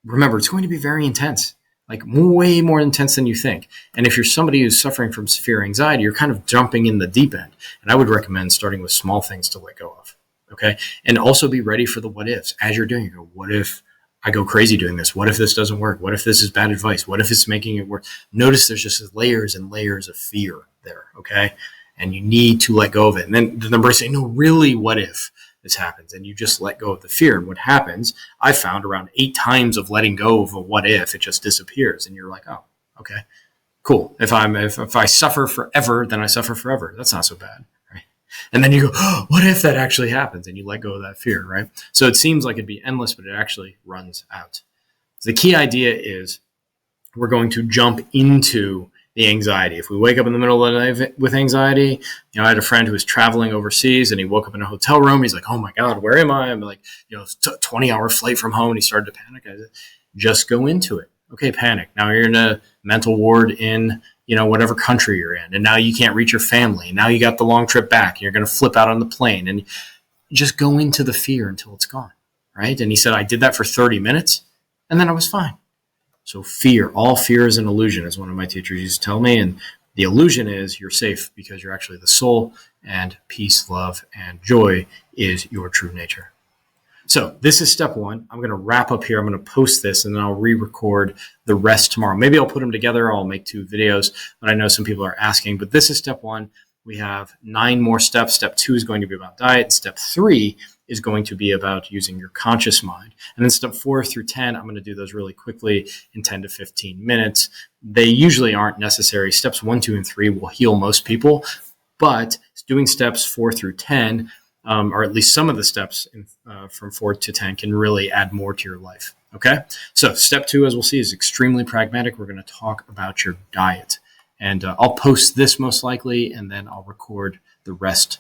S1: remember, it's going to be very intense, like way more intense than you think. And if you're somebody who's suffering from severe anxiety, you're kind of jumping in the deep end. And I would recommend starting with small things to let go of. Okay. And also be ready for the what ifs as you're doing it. What if I go crazy doing this? What if this doesn't work? What if this is bad advice? What if it's making it work? Notice there's just layers and layers of fear there. Okay. And you need to let go of it. And then the number is saying, no, really, what if this happens? And you just let go of the fear. And what happens, I found around 8 times of letting go of a what if, it just disappears. And you're like, oh, okay, cool. If I suffer forever, then I suffer forever. That's not so bad. And then you go, oh, what if that actually happens? And you let go of that fear, right? So it seems like it'd be endless, but it actually runs out. So the key idea is we're going to jump into the anxiety. If we wake up in the middle of the night with anxiety, I had a friend who was traveling overseas and he woke up in a hotel room. He's like, oh my God, where am I? I'm like, it's a 20-hour flight from home. And he started to panic. I said, just go into it. Okay, panic. Now you're in a mental ward in whatever country you're in. And now you can't reach your family. Now you got the long trip back. You're going to flip out on the plane and just go into the fear until it's gone. right? And he said, I did that for 30 minutes and then I was fine. So all fear is an illusion, as one of my teachers used to tell me. And the illusion is you're safe because you're actually the soul, and peace, love, and joy is your true nature. So this is step one. I'm going to wrap up here. I'm going to post this and then I'll re-record the rest tomorrow. Maybe I'll put them together. I'll make 2 videos, but I know some people are asking. But this is step one. We have 9 more steps. Step 2 is going to be about diet. Step 3 is going to be about using your conscious mind. And then step 4 through 10, I'm going to do those really quickly in 10 to 15 minutes. They usually aren't necessary. Steps 1, 2, and 3 will heal most people, but doing steps 4 through 10, or at least some of the steps from 4 to 10 can really add more to your life. Okay. So step 2, as we'll see, is extremely pragmatic. We're going to talk about your diet. And I'll post this most likely, and then I'll record the rest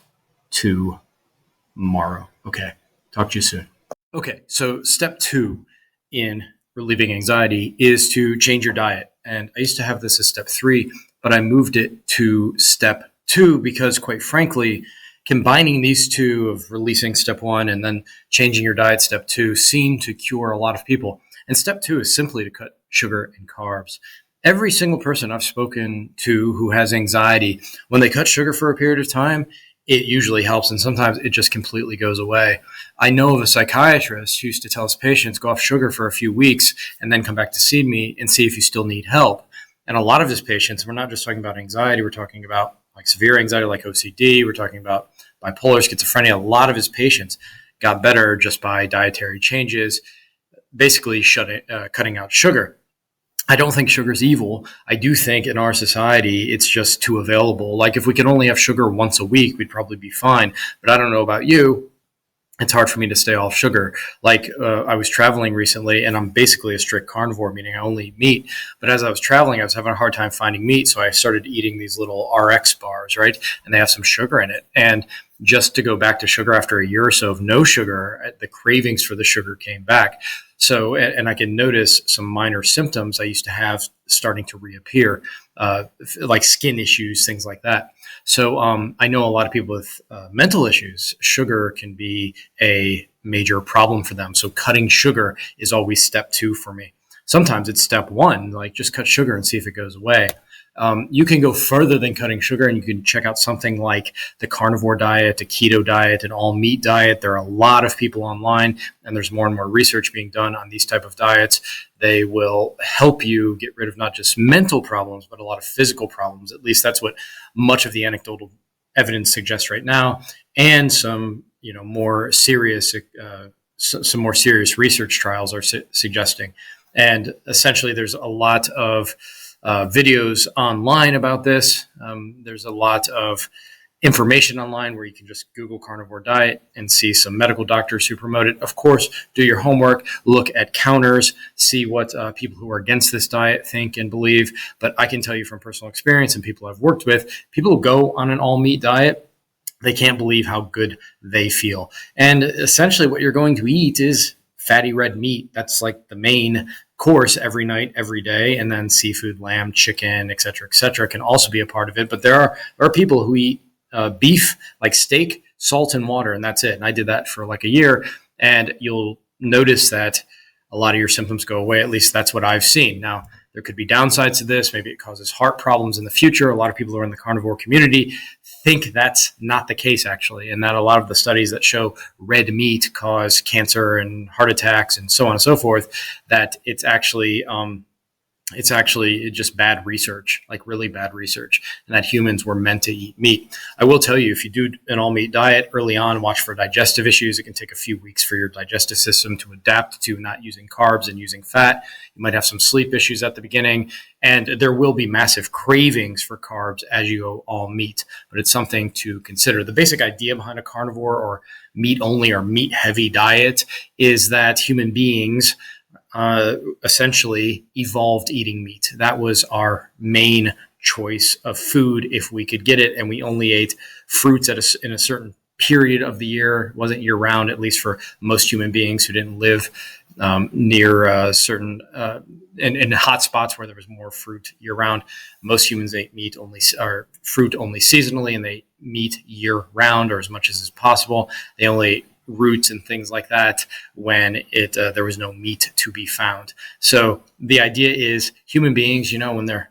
S1: tomorrow. Okay. Talk to you soon. Okay. So step 2 in relieving anxiety is to change your diet. And I used to have this as step 3, but I moved it to step 2 because, quite frankly, combining these 2 of releasing step 1 and then changing your diet, step 2, seem to cure a lot of people. And step 2 is simply to cut sugar and carbs. Every single person I've spoken to who has anxiety, when they cut sugar for a period of time, it usually helps. And sometimes it just completely goes away. I know of a psychiatrist who used to tell his patients, go off sugar for a few weeks and then come back to see me and see if you still need help. And a lot of his patients, we're not just talking about anxiety, we're talking about like severe anxiety, like OCD. We're talking about bipolar, schizophrenia. A lot of his patients got better just by dietary changes, basically cutting out sugar. I don't think sugar is evil. I do think in our society, it's just too available. Like if we could only have sugar once a week, we'd probably be fine. But I don't know about you. It's hard for me to stay off sugar. Like I was traveling recently and I'm basically a strict carnivore, meaning I only eat meat. But as I was traveling, I was having a hard time finding meat. So I started eating these little RX bars, right? And they have some sugar in it. And just to go back to sugar after a year or so of no sugar, the cravings for the sugar came back. So, and I can notice some minor symptoms I used to have starting to reappear, like skin issues, things like that. So I know a lot of people with mental issues, sugar can be a major problem for them. So cutting sugar is always step 2 for me. Sometimes it's step 1, like just cut sugar and see if it goes away. You can go further than cutting sugar, and you can check out something like the carnivore diet, a keto diet, an all meat diet. There are a lot of people online, and there's more and more research being done on these type of diets. They will help you get rid of not just mental problems, but a lot of physical problems. At least that's what much of the anecdotal evidence suggests right now, and some more serious some more serious research trials are suggesting. And essentially, there's a lot of videos online about this. There's a lot of information online where you can just Google carnivore diet and see some medical doctors who promote it. Of course, do your homework, look at counters, see what people who are against this diet think and believe. But I can tell you from personal experience and people I've worked with, people who go on an all meat diet, they can't believe how good they feel. And essentially what you're going to eat is fatty red meat. That's like the main course every night, every day. And then seafood, lamb, chicken, et cetera, can also be a part of it. But there are people who eat beef, like steak, salt, and water, and that's it. And I did that for like a year. And you'll notice that a lot of your symptoms go away. At least that's what I've seen. Now, there could be downsides to this. Maybe it causes heart problems in the future. A lot of people who are in the carnivore community think that's not the case, actually, and that a lot of the studies that show red meat cause cancer and heart attacks and so on and so forth, that it's actually just bad research, like really bad research, and that humans were meant to eat meat. I will tell you, if you do an all meat diet early on, watch for digestive issues. It can take a few weeks for your digestive system to adapt to not using carbs and using fat. You might have some sleep issues at the beginning, and there will be massive cravings for carbs as you go all meat, but it's something to consider. The basic idea behind a carnivore or meat only or meat heavy diet is that human beings essentially evolved eating meat. That was our main choice of food if we could get it, and we only ate fruits in a certain period of the year. It wasn't year round, at least for most human beings who didn't live near certain in hot spots where there was more fruit year round. Most humans ate meat only or fruit only seasonally, and they eat meat year round or as much as is possible. They only ate roots and things like that when there was no meat to be found. So the idea is human beings, when they're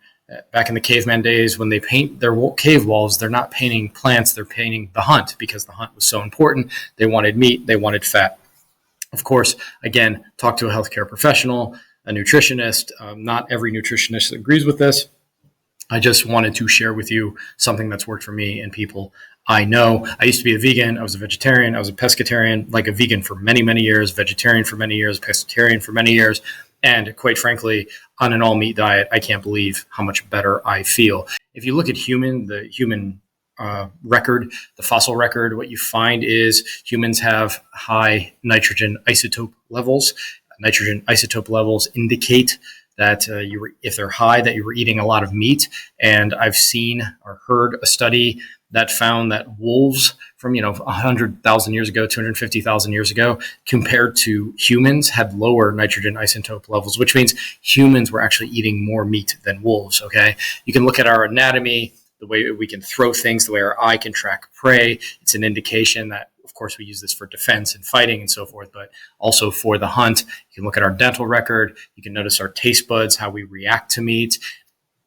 S1: back in the caveman days, when they paint their cave walls, they're not painting plants, they're painting the hunt, because the hunt was so important. They wanted meat, they wanted fat. Of course, again, talk to a healthcare professional, a nutritionist. Not every nutritionist agrees with this. I just wanted to share with you something that's worked for me and people I know. I used to be a vegan. I was a vegetarian. I was a pescatarian, like a vegan for many, many years, vegetarian for many years, pescatarian for many years. And quite frankly, on an all meat diet, I can't believe how much better I feel. If you look at the human record, the fossil record, what you find is humans have high nitrogen isotope levels. Nitrogen isotope levels indicate that if they're high, that you were eating a lot of meat. And I've seen or heard a study that found that wolves from 100,000 years ago, 250,000 years ago, compared to humans, had lower nitrogen isotope levels, which means humans were actually eating more meat than wolves. Okay, you can look at our anatomy, the way we can throw things, the way our eye can track prey. It's an indication that, of course, we use this for defense and fighting and so forth, but also for the hunt. You can look at our dental record. You can notice our taste buds, how we react to meat.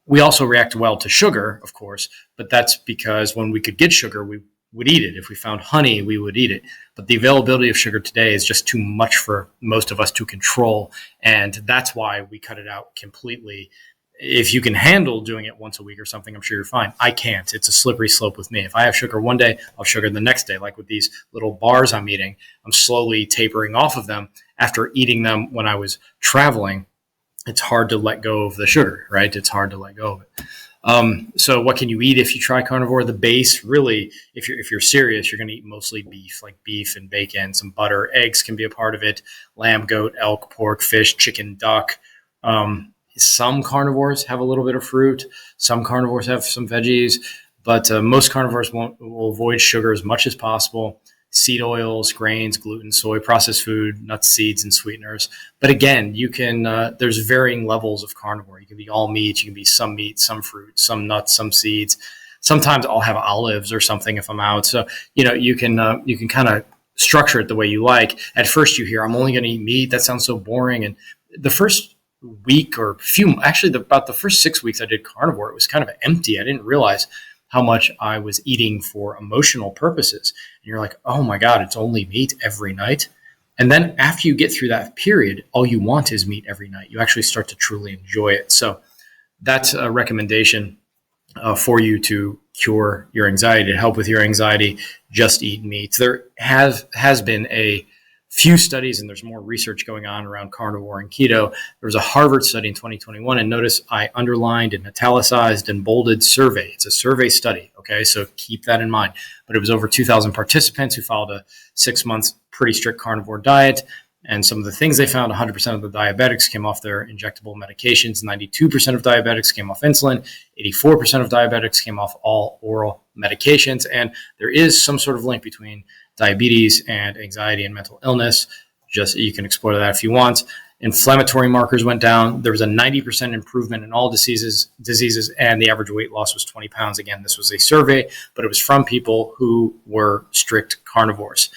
S1: We also react well to sugar, of course, but that's because when we could get sugar, we would eat it. If we found honey, we would eat it. But the availability of sugar today is just too much for most of us to control. And that's why we cut it out completely. If you can handle doing it once a week or something, I'm sure you're fine. I can't. It's a slippery slope with me. If I have sugar one day, I'll have sugar the next day. Like with these little bars I'm eating, I'm slowly tapering off of them after eating them when I was traveling. It's hard to let go of the sugar, right? It's hard to let go of it. So what can you eat if you try carnivore? The base, really, if you're serious, you're going to eat mostly beef, like beef and bacon, some butter. Eggs can be a part of it. Lamb, goat, elk, pork, fish, chicken, duck. Some carnivores have a little bit of fruit. Some carnivores have some veggies, but most carnivores will avoid sugar as much as possible. Seed oils, grains, gluten, soy, processed food, nuts, seeds, and sweeteners. But again, you can. There's varying levels of carnivore. You can be all meat. You can be some meat, some fruit, some nuts, some seeds. Sometimes I'll have olives or something if I'm out. So you can kind of structure it the way you like. At first, you hear, "I'm only going to eat meat." That sounds so boring. And the first week or about the first 6 weeks I did carnivore, it was kind of empty. I didn't realize how much I was eating for emotional purposes. And you're like, oh my God, it's only meat every night. And then after you get through that period, all you want is meat every night. You actually start to truly enjoy it. So that's a recommendation for you to cure your anxiety, to help with your anxiety. Just eat meat. There has been a few studies, and there's more research going on around carnivore and keto. There was a Harvard study in 2021, and notice I underlined and italicized and bolded survey. It's a survey study, okay? So keep that in mind. But it was over 2,000 participants who followed a 6 months pretty strict carnivore diet. And some of the things they found, 100% of the diabetics came off their injectable medications, 92% of diabetics came off insulin, 84% of diabetics came off all oral medications. And there is some sort of link between diabetes and anxiety and mental illness. Just you can explore that if you want. Inflammatory markers went down. There was a 90% improvement in all diseases, and the average weight loss was 20 pounds. Again, this was a survey, but it was from people who were strict carnivores.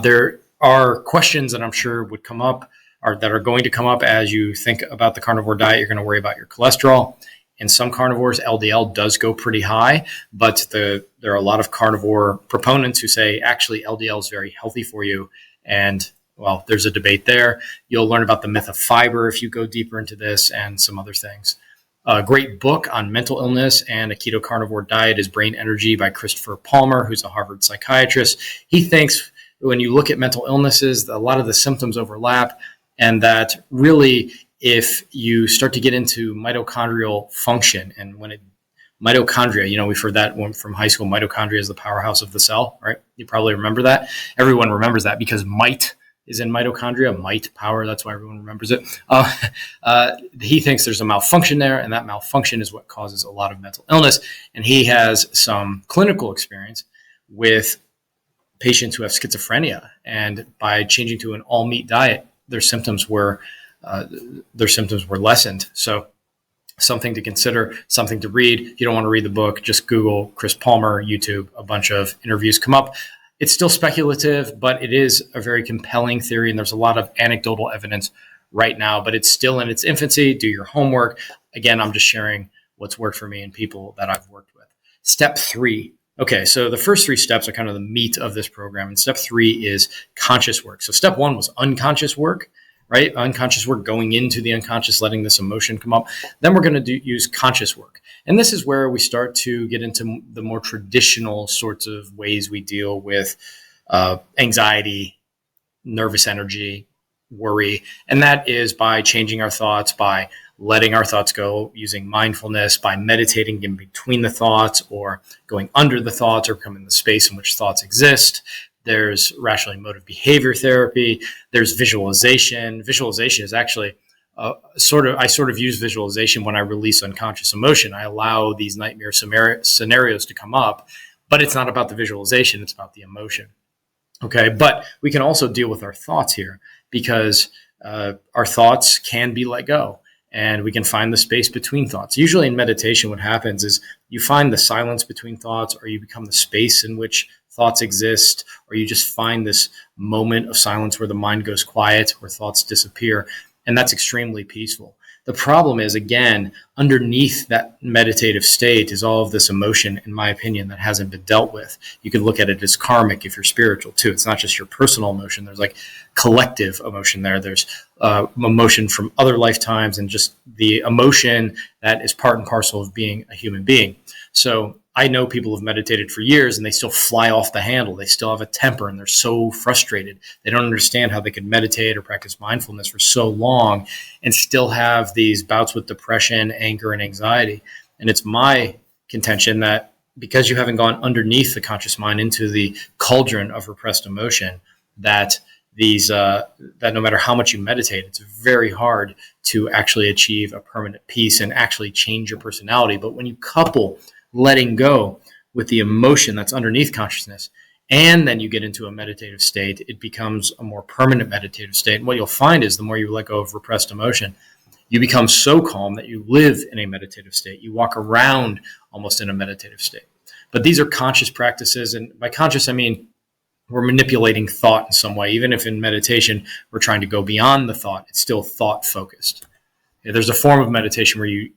S1: There are questions that I'm sure would come up, or that are going to come up as you think about the carnivore diet. You're going to worry about your cholesterol. In some carnivores, LDL does go pretty high, but there are a lot of carnivore proponents who say actually LDL is very healthy for you. And well, there's a debate there. You'll learn about the myth of fiber if you go deeper into this, and some other things. A great book on mental illness and a keto carnivore diet is Brain Energy by Christopher Palmer, who's a Harvard psychiatrist. He thinks when you look at mental illnesses, a lot of the symptoms overlap, and that really, if you start to get into mitochondrial function, and mitochondria, we've heard that one from high school. Mitochondria is the powerhouse of the cell, right? You probably remember that. Everyone remembers that because might is in mitochondria, might, power. That's why everyone remembers it. He thinks there's a malfunction there, and that malfunction is what causes a lot of mental illness. And he has some clinical experience with patients who have schizophrenia, and by changing to an all meat diet, their symptoms were lessened. So something to consider, something to read. If you don't want to read the book, just Google Chris Palmer, YouTube, a bunch of interviews come up. It's still speculative, but it is a very compelling theory. And there's a lot of anecdotal evidence right now, but it's still in its infancy. Do your homework. Again, I'm just sharing what's worked for me and people that I've worked with. Step 3. Okay, so the first 3 steps are kind of the meat of this program. And step 3 is conscious work. So step 1 was unconscious work, right? Unconscious work, going into the unconscious, letting this emotion come up. Then we're going to use conscious work. And this is where we start to get into the more traditional sorts of ways we deal with anxiety, nervous energy, worry. And that is by changing our thoughts, by letting our thoughts go, using mindfulness, by meditating in between the thoughts or going under the thoughts or becoming the space in which thoughts exist. There's rational emotive behavior therapy. There's visualization. Visualization is actually I sort of use visualization when I release unconscious emotion. I allow these nightmare scenarios to come up, but it's not about the visualization. It's about the emotion. Okay. But we can also deal with our thoughts here because our thoughts can be let go and we can find the space between thoughts. Usually in meditation, what happens is you find the silence between thoughts, or you become the space in which thoughts exist, or you just find this moment of silence where the mind goes quiet, where thoughts disappear. And that's extremely peaceful. The problem is, again, underneath that meditative state is all of this emotion, in my opinion, that hasn't been dealt with. You could look at it as karmic if you're spiritual too. It's not just your personal emotion. There's like collective emotion there. There's emotion from other lifetimes and just the emotion that is part and parcel of being a human being. So I know people have meditated for years and they still fly off the handle. They still have a temper and they're so frustrated. They don't understand how they could meditate or practice mindfulness for so long and still have these bouts with depression, anger, and anxiety. And it's my contention that because you haven't gone underneath the conscious mind into the cauldron of repressed emotion, that that no matter how much you meditate, it's very hard to actually achieve a permanent peace and actually change your personality. But when you couple letting go with the emotion that's underneath consciousness, and then you get into a meditative state, it becomes a more permanent meditative state. And what you'll find is the more you let go of repressed emotion, you become so calm that you live in a meditative state. You walk around almost in a meditative state. But these are conscious practices. And by conscious, I mean we're manipulating thought in some way. Even if in meditation, we're trying to go beyond the thought, it's still thought focused. There's a form of meditation where you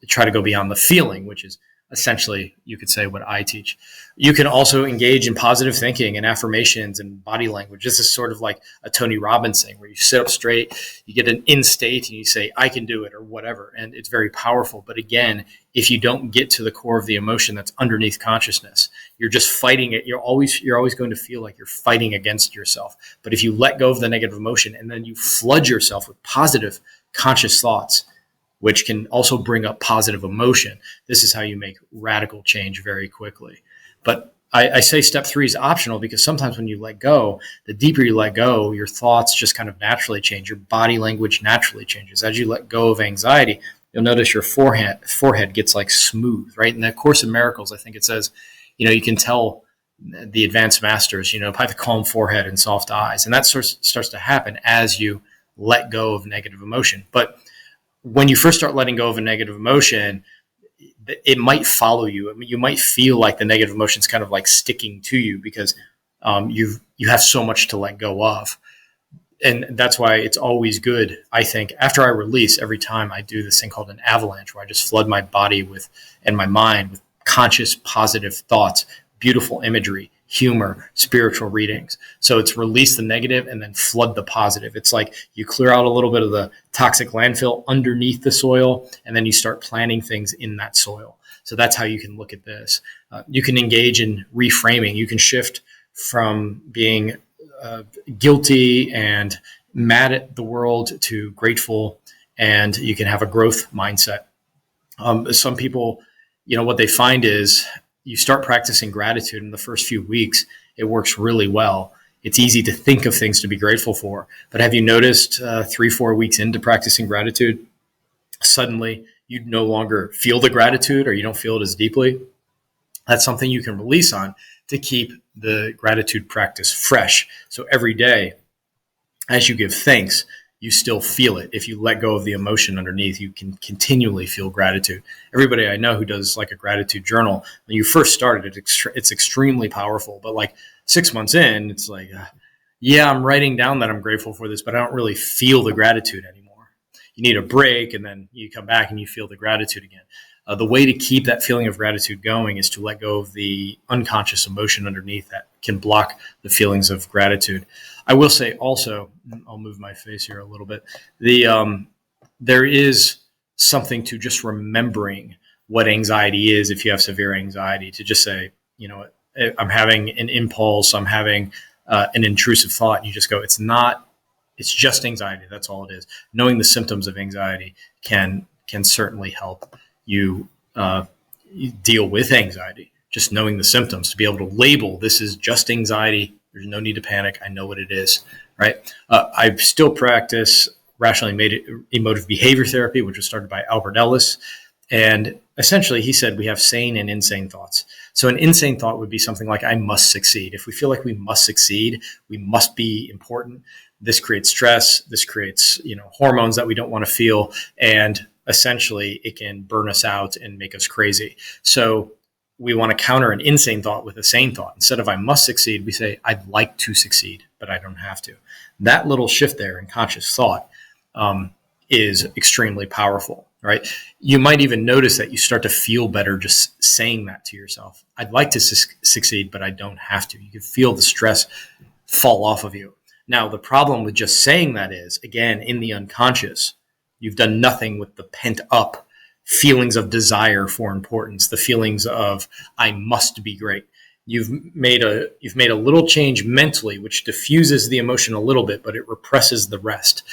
S1: try to go beyond the feeling, which is essentially, you could say, what I teach. You can also engage in positive thinking and affirmations and body language. This is sort of like a Tony Robbins thing where you sit up straight, you get an in state and you say, I can do it or whatever. And it's very powerful. But again, if you don't get to the core of the emotion that's underneath consciousness, you're just fighting it. You're always going to feel like you're fighting against yourself. But if you let go of the negative emotion and then you flood yourself with positive conscious thoughts, which can also bring up positive emotion, this is how you make radical change very quickly. But I say step 3 is optional because sometimes when you let go, the deeper you let go, your thoughts just kind of naturally change. Your body language naturally changes. As you let go of anxiety, you'll notice your forehead gets like smooth, right? In the Course in Miracles, I think it says, you can tell the advanced masters, by the calm forehead and soft eyes. And that starts to happen as you let go of negative emotion. But when you first start letting go of a negative emotion, it might follow you. I mean, you might feel like the negative emotion is kind of like sticking to you because you have so much to let go of. And that's why it's always good, I think, after I release, every time I do this thing called an avalanche, where I just flood my body and my mind with conscious, positive thoughts, beautiful imagery, humor, spiritual readings. So it's release the negative and then flood the positive. It's like you clear out a little bit of the toxic landfill underneath the soil, and then you start planting things in that soil. So that's how you can look at this. You can engage in reframing. You can shift from being guilty and mad at the world to grateful, and you can have a growth mindset. Some people, what they find is you start practicing gratitude in the first few weeks. It works really well. It's easy to think of things to be grateful for. But have you noticed 3-4 weeks into practicing gratitude, suddenly you no longer feel the gratitude or you don't feel it as deeply? That's something you can release on to keep the gratitude practice fresh. So every day, as you give thanks, you still feel it. If you let go of the emotion underneath, you can continually feel gratitude. Everybody I know who does like a gratitude journal, when you first start it, it's extremely powerful. But like 6 months in, it's like, yeah, I'm writing down that I'm grateful for this, but I don't really feel the gratitude anymore. You need a break, and then you come back and you feel the gratitude again. The way to keep that feeling of gratitude going is to let go of the unconscious emotion underneath that can block the feelings of gratitude. I will say also, I'll move my face here a little bit. There is something to just remembering what anxiety is if you have severe anxiety, to just say, I'm having an impulse, I'm having an intrusive thought. And you just go, it's just anxiety. That's all it is. Knowing the symptoms of anxiety can certainly help you deal with anxiety. Just knowing the symptoms, to be able to label, this is just anxiety. There's no need to panic. I know what it is, right? I still practice rationally emotive behavior therapy, which was started by Albert Ellis. And essentially, he said we have sane and insane thoughts. So an insane thought would be something like, I must succeed. If we feel like we must succeed, we must be important. This creates stress. This creates, hormones that we don't want to feel. And essentially, it can burn us out and make us crazy. So we want to counter an insane thought with a sane thought. Instead of I must succeed, we say, I'd like to succeed, but I don't have to. That little shift there in conscious thought is extremely powerful, right? You might even notice that you start to feel better just saying that to yourself. I'd like to succeed, but I don't have to. You can feel the stress fall off of you. Now, the problem with just saying that is, again, in the unconscious, you've done nothing with the pent up feelings of desire for importance, the feelings of I must be great. You've made a little change mentally, which diffuses the emotion a little bit, but it represses the rest.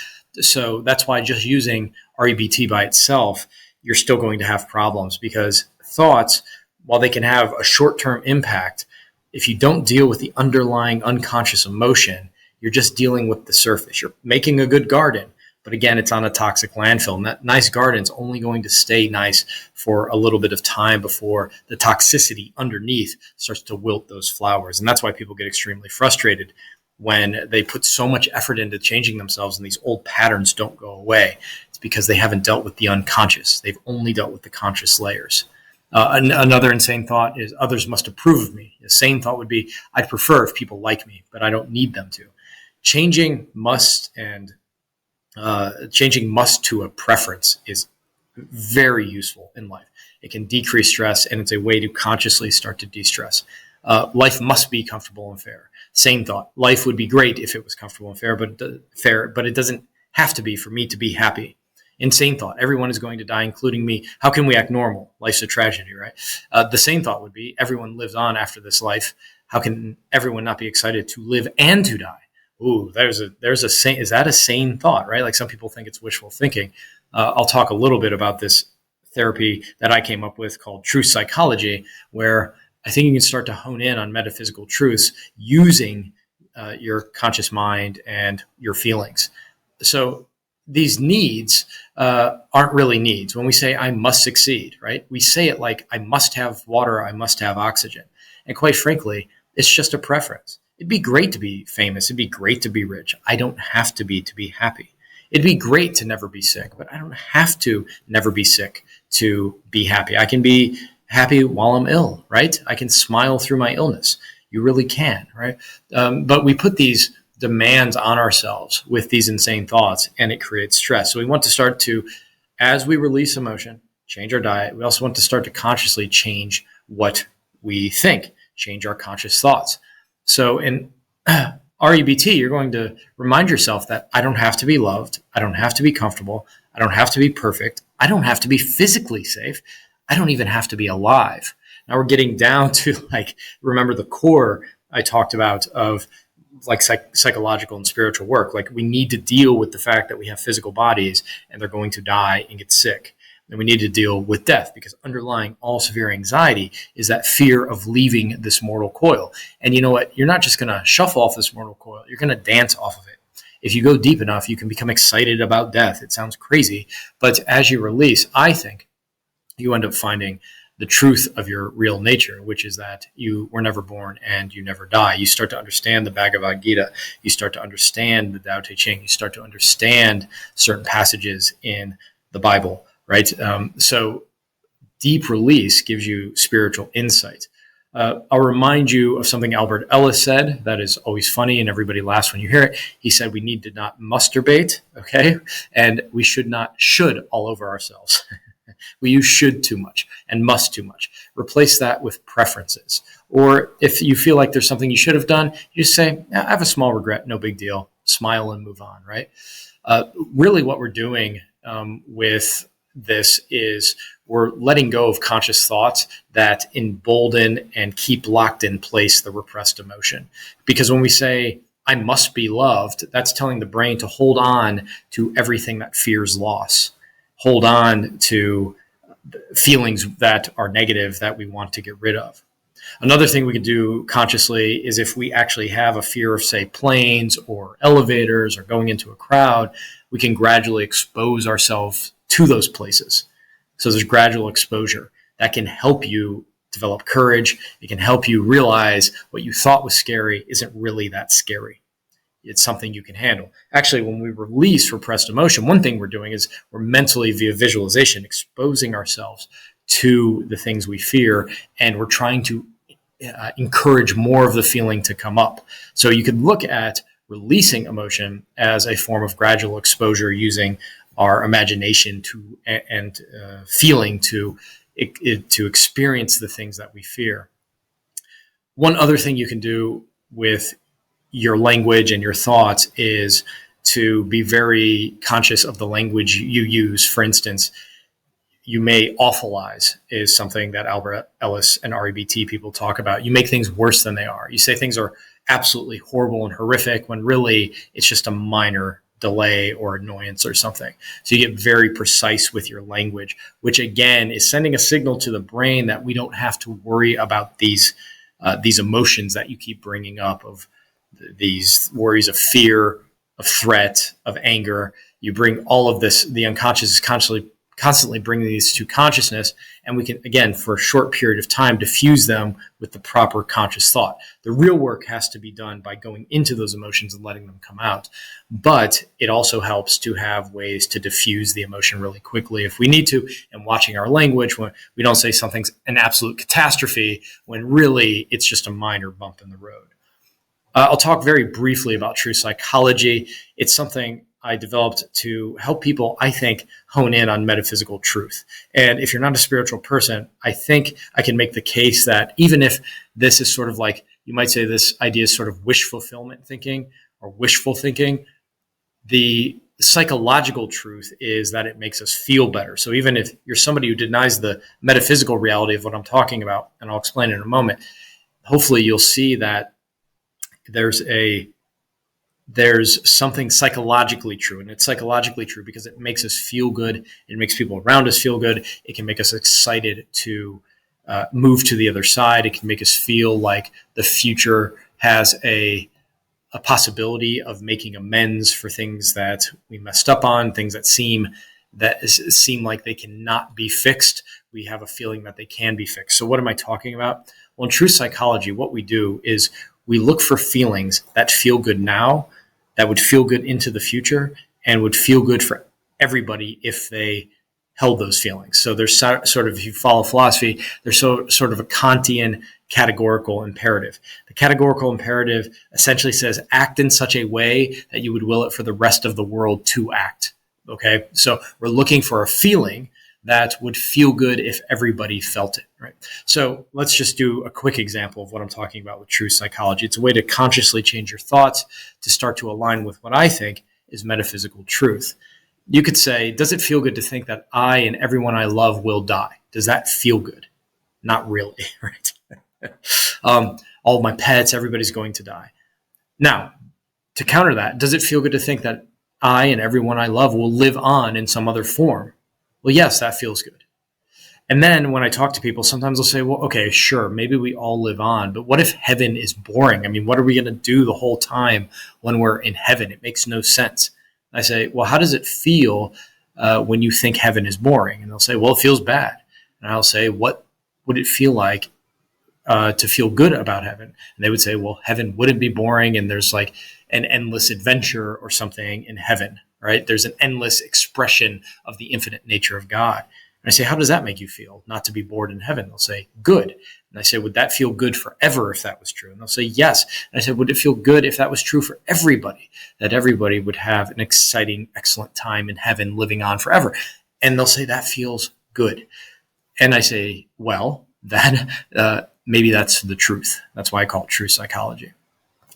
S1: So that's why just using REBT by itself, you're still going to have problems, because thoughts, while they can have a short-term impact, if you don't deal with the underlying unconscious emotion, you're just dealing with the surface. You're making a good garden, but again, it's on a toxic landfill. And that nice garden's only going to stay nice for a little bit of time before the toxicity underneath starts to wilt those flowers. And that's why people get extremely frustrated when they put so much effort into changing themselves and these old patterns don't go away. It's because they haven't dealt with the unconscious. They've only dealt with the conscious layers. Another insane thought is others must approve of me. A sane thought would be, I'd prefer if people like me, but I don't need them to. Changing must to a preference is very useful in life. It can decrease stress, and it's a way to consciously start to de-stress. Life must be comfortable and fair. Same thought. Life would be great if it was comfortable and fair, but it doesn't have to be for me to be happy. Insane thought. Everyone is going to die, including me. How can we act normal? Life's a tragedy, right? The same thought would be, everyone lives on after this life. How can everyone not be excited to live and to die? Ooh, there's a sane. Is that a sane thought, right? Like, some people think it's wishful thinking. I'll talk a little bit about this therapy that I came up with called truth psychology, where I think you can start to hone in on metaphysical truths using your conscious mind and your feelings. So these needs aren't really needs. When we say I must succeed, right? We say it like I must have water, I must have oxygen. And quite frankly, it's just a preference. It'd be great to be famous. It'd be great to be rich. I don't have to be happy. It'd be great to never be sick, but I don't have to never be sick to be happy. I can be happy while I'm ill, right? I can smile through my illness. You really can, right? But we put these demands on ourselves with these insane thoughts, and it creates stress. So we want to start to, as we release emotion, change our diet. We also want to start to consciously change what we think, change our conscious thoughts. So in REBT, you're going to remind yourself that I don't have to be loved. I don't have to be comfortable. I don't have to be perfect. I don't have to be physically safe. I don't even have to be alive. Now we're getting down to, like, remember the core I talked about of like psychological and spiritual work. Like, we need to deal with the fact that we have physical bodies and they're going to die and get sick. And we need to deal with death, because underlying all severe anxiety is that fear of leaving this mortal coil. And you know what? You're not just going to shuffle off this mortal coil. You're going to dance off of it. If you go deep enough, you can become excited about death. It sounds crazy, but as you release, I think you end up finding the truth of your real nature, which is that you were never born and you never die. You start to understand the Bhagavad Gita. You start to understand the Tao Te Ching. You start to understand certain passages in the Bible, right? So deep release gives you spiritual insight. I'll remind you of something Albert Ellis said that is always funny and everybody laughs when you hear it. He said we need to not masturbate, okay? And we should not should all over ourselves. We use should too much and must too much. Replace that with preferences. Or if you feel like there's something you should have done, you just say, I have a small regret, no big deal. Smile and move on, right? Really what we're doing with this is we're letting go of conscious thoughts that embolden and keep locked in place the repressed emotion. Because when we say, I must be loved, that's telling the brain to hold on to everything that fears loss, hold on to feelings that are negative that we want to get rid of. Another thing we can do consciously is if we actually have a fear of, say, planes or elevators or going into a crowd, we can gradually expose ourselves to those places. So there's gradual exposure that can help you develop courage. It can help you realize what you thought was scary isn't really that scary. It's something you can handle. Actually, when we release repressed emotion, one thing we're doing is we're mentally, via visualization, exposing ourselves to the things we fear, and we're trying to encourage more of the feeling to come up. So you could look at releasing emotion as a form of gradual exposure using our imagination to and feeling to experience the things that we fear. One other thing you can do with your language and your thoughts is to be very conscious of the language you use. For instance, you may awfulize is something that Albert Ellis and REBT people talk about. You make things worse than they are. You say things are absolutely horrible and horrific when really it's just a minor delay or annoyance or something. So you get very precise with your language, which again is sending a signal to the brain that we don't have to worry about these emotions that you keep bringing up of these worries of fear, of threat, of anger. You bring all of this, the unconscious is constantly bringing these to consciousness, and we can, again, for a short period of time, diffuse them with the proper conscious thought. The real work has to be done by going into those emotions and letting them come out. But it also helps to have ways to diffuse the emotion really quickly if we need to, and watching our language when we don't say something's an absolute catastrophe when really it's just a minor bump in the road. I'll talk very briefly about true psychology. It's something I developed to help people, I think, hone in on metaphysical truth. And if you're not a spiritual person, I think I can make the case that even if this is sort of like, you might say this idea is sort of wish fulfillment thinking or wishful thinking, the psychological truth is that it makes us feel better. So even if you're somebody who denies the metaphysical reality of what I'm talking about, and I'll explain in a moment, hopefully you'll see that there's something psychologically true, and it's psychologically true because it makes us feel good. It makes people around us feel good. It can make us excited to move to the other side. It can make us feel like the future has a possibility of making amends for things that we messed up on, things that seem like they cannot be fixed. We have a feeling that they can be fixed. So what am I talking about? Well, in true psychology, what we do is we look for feelings that feel good now, that would feel good into the future, and would feel good for everybody if they held those feelings. So there's sort of, if you follow philosophy, there's sort of a Kantian categorical imperative. The categorical imperative essentially says act in such a way that you would will it for the rest of the world to act. Okay, so we're looking for a feeling that would feel good if everybody felt it, right? So let's just do a quick example of what I'm talking about with true psychology. It's a way to consciously change your thoughts to start to align with what I think is metaphysical truth. You could say, does it feel good to think that I and everyone I love will die? Does that feel good? Not really, right? All of my pets, everybody's going to die. Now, to counter that, does it feel good to think that I and everyone I love will live on in some other form? Well, yes, that feels good. And then when I talk to people, sometimes they'll say, well, okay, sure, maybe we all live on, but what if heaven is boring? I mean, what are we going to do the whole time when we're in heaven? It makes no sense. I say, well, how does it feel when you think heaven is boring? And they'll say, well, it feels bad. And I'll say, what would it feel like to feel good about heaven? And they would say, well, heaven wouldn't be boring, and there's like an endless adventure or something in heaven, right? There's an endless expression of the infinite nature of God. And I say, how does that make you feel, not to be bored in heaven? They'll say, good. And I say, would that feel good forever if that was true? And they'll say, yes. And I said, would it feel good if that was true for everybody, that everybody would have an exciting, excellent time in heaven living on forever? And they'll say, that feels good. And I say, well, that maybe that's the truth. That's why I call it true psychology.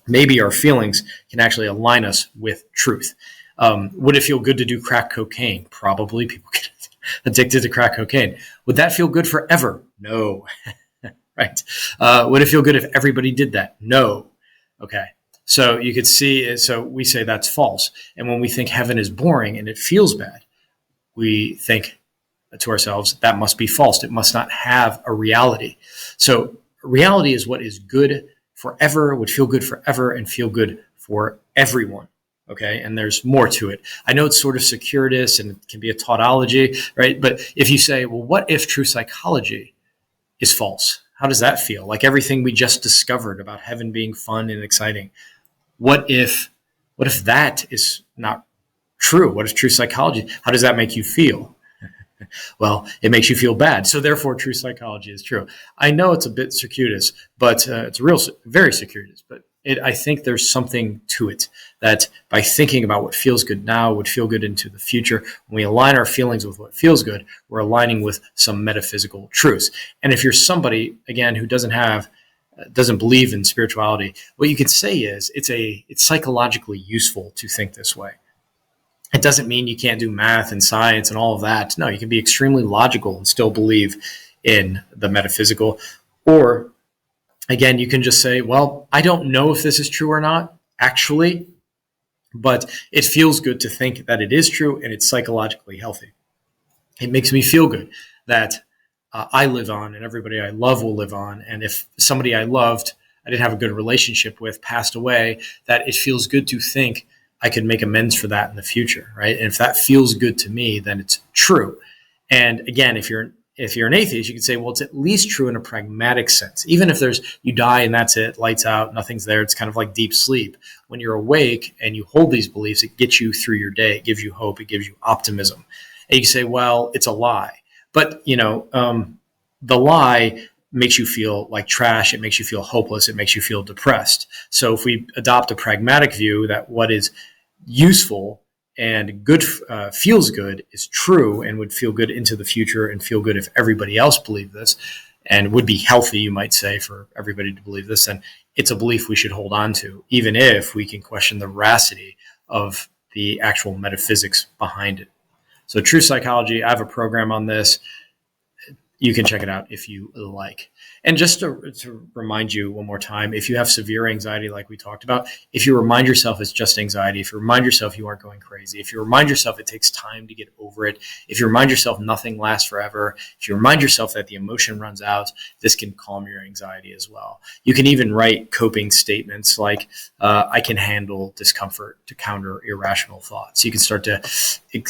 S1: Maybe our feelings can actually align us with truth. Would it feel good to do crack cocaine? Probably. People get addicted to crack cocaine. Would that feel good forever? No. Right. Would it feel good if everybody did that? No. Okay. So you could see, so we say that's false. And when we think heaven is boring and it feels bad, we think to ourselves, that must be false. It must not have a reality. So reality is what is good forever, would feel good forever, and feel good for everyone. Okay. And there's more to it. I know it's sort of circuitous and it can be a tautology, right? But if you say, well, what if true psychology is false? How does that feel? Like everything we just discovered about heaven being fun and exciting. What if that is not true? What if true psychology? How does that make you feel? Well, it makes you feel bad. So therefore, true psychology is true. I know it's a bit circuitous, but it's very circuitous. But I think there's something to it that by thinking about what feels good now would feel good into the future. When we align our feelings with what feels good, we're aligning with some metaphysical truths. And if you're somebody, again, who doesn't believe in spirituality, what you could say is it's psychologically useful to think this way. It doesn't mean you can't do math and science and all of that. No, you can be extremely logical and still believe in the metaphysical. Or, again, you can just say, well, I don't know if this is true or not, actually, but it feels good to think that it is true and it's psychologically healthy. It makes me feel good that I live on and everybody I love will live on. And if somebody I loved, I didn't have a good relationship with, passed away, that it feels good to think I could make amends for that in the future, right? And if that feels good to me, then it's true. And again, if you're an atheist, you can say, well, it's at least true in a pragmatic sense. Even if you die and that's it, lights out, nothing's there. It's kind of like deep sleep. When you're awake and you hold these beliefs, it gets you through your day. It gives you hope. It gives you optimism. And you can say, well, it's a lie. But, the lie makes you feel like trash. It makes you feel hopeless. It makes you feel depressed. So if we adopt a pragmatic view that what is useful and good feels good is true and would feel good into the future and feel good if everybody else believed this and would be healthy, you might say, for everybody to believe this, then it's a belief we should hold on to, even if we can question the veracity of the actual metaphysics behind it. So true psychology, I have a program on this. You can check it out if you like. And just to remind you one more time, if you have severe anxiety like we talked about, if you remind yourself it's just anxiety, if you remind yourself you aren't going crazy, if you remind yourself it takes time to get over it, if you remind yourself nothing lasts forever, if you remind yourself that the emotion runs out, this can calm your anxiety as well. You can even write coping statements like, I can handle discomfort to counter irrational thoughts. You can start to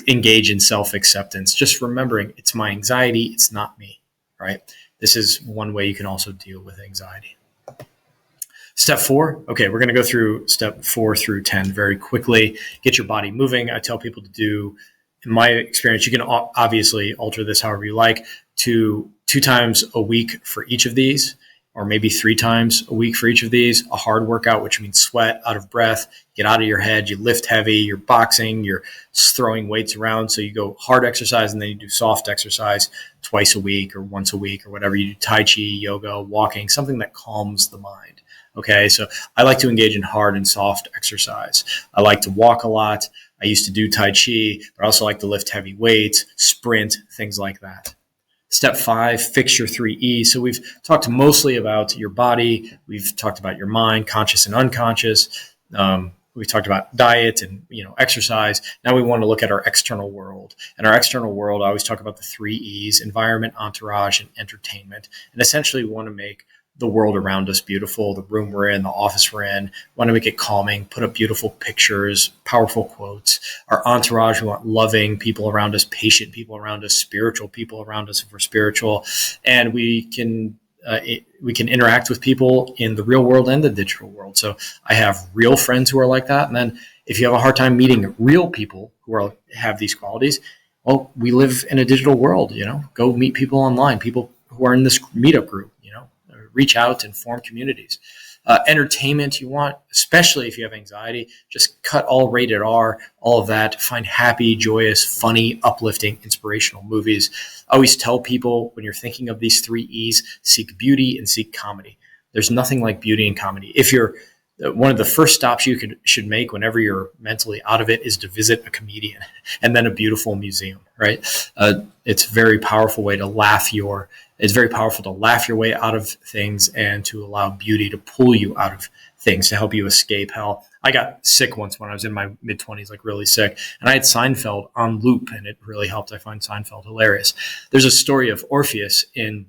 S1: engage in self-acceptance, just remembering it's my anxiety, it's not me, right? This is one way you can also deal with anxiety. Step 4. Okay, we're going to go through step 4 through 10 very quickly. Get your body moving. I tell people to do, in my experience, you can obviously alter this however you like, to 2 times a week for each of these, or maybe 3 times a week for each of these. A hard workout, which means sweat, out of breath, get out of your head, you lift heavy, you're boxing, you're throwing weights around. So you go hard exercise and then you do soft exercise twice a week or once a week or whatever. You do Tai Chi, yoga, walking, something that calms the mind. Okay, so I like to engage in hard and soft exercise. I like to walk a lot. I used to do Tai Chi, but I also like to lift heavy weights, sprint, things like that. Step 5, fix your 3 E's. So we've talked mostly about your body. We've talked about your mind, conscious and unconscious. We've talked about diet and exercise. Now we want to look at our external world. And our external world, I always talk about the 3 E's: environment, entourage, and entertainment. And essentially we want to make the world around us beautiful, the room we're in, the office we're in. We want to make it calming, put up beautiful pictures, powerful quotes. Our entourage, we want loving people around us, patient people around us, spiritual people around us if we're spiritual. And we can interact with people in the real world and the digital world. So I have real friends who are like that. And then if you have a hard time meeting real people who have these qualities, Well, we live in a digital world, go meet people online, people who are in this meetup group, reach out and form communities. Entertainment you want, especially if you have anxiety, just cut all rated R, all of that. Find happy, joyous, funny, uplifting, inspirational movies. I always tell people when you're thinking of these 3 E's, seek beauty and seek comedy. There's nothing like beauty and comedy. If you're one of the first stops you should make whenever you're mentally out of it is to visit a comedian and then a beautiful museum, right? It's a very powerful way to it's very powerful to laugh your way out of things and to allow beauty to pull you out of things to help you escape hell. I got sick once when I was in my mid-20s, like really sick, and I had Seinfeld on loop, and it really helped. I find Seinfeld hilarious. There's a story of Orpheus in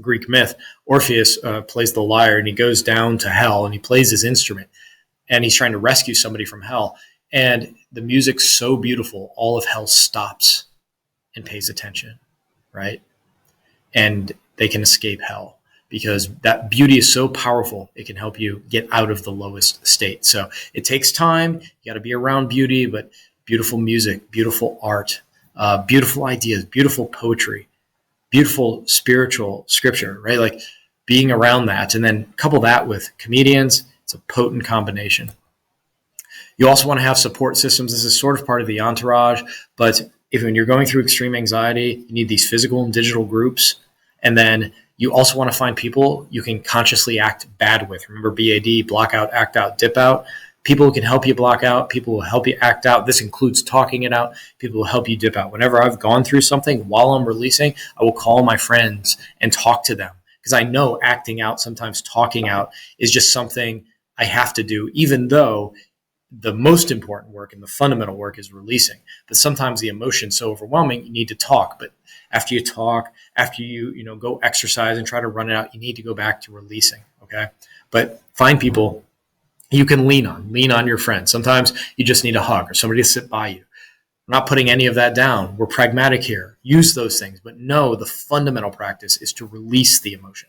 S1: Greek myth. Orpheus plays the lyre, and he goes down to hell, and he plays his instrument, and he's trying to rescue somebody from hell. And the music's so beautiful, all of hell stops and pays attention, right? And they can escape hell because that beauty is so powerful. It can help you get out of the lowest state. So it takes time. You got to be around beauty, but beautiful music, beautiful art, beautiful ideas, beautiful poetry, beautiful spiritual scripture, right? Like being around that, and then couple that with comedians, it's a potent combination. You also want to have support systems. This is sort of part of the entourage, but when you're going through extreme anxiety, you need these physical and digital groups. And then you also want to find people you can consciously act bad with. Remember BAD, block out, act out, dip out. People who can help you block out, people will help you act out. This includes talking it out. People will help you dip out. Whenever I've gone through something while I'm releasing, I will call my friends and talk to them because I know acting out, sometimes talking out is just something I have to do, even though the most important work and the fundamental work is releasing. But sometimes the emotion's so overwhelming, you need to talk. But after you talk, after you go exercise and try to run it out, you need to go back to releasing. Okay. But find people you can lean on your friends. Sometimes you just need a hug or somebody to sit by you. I'm not putting any of that down. We're pragmatic here. Use those things, but know the fundamental practice is to release the emotion.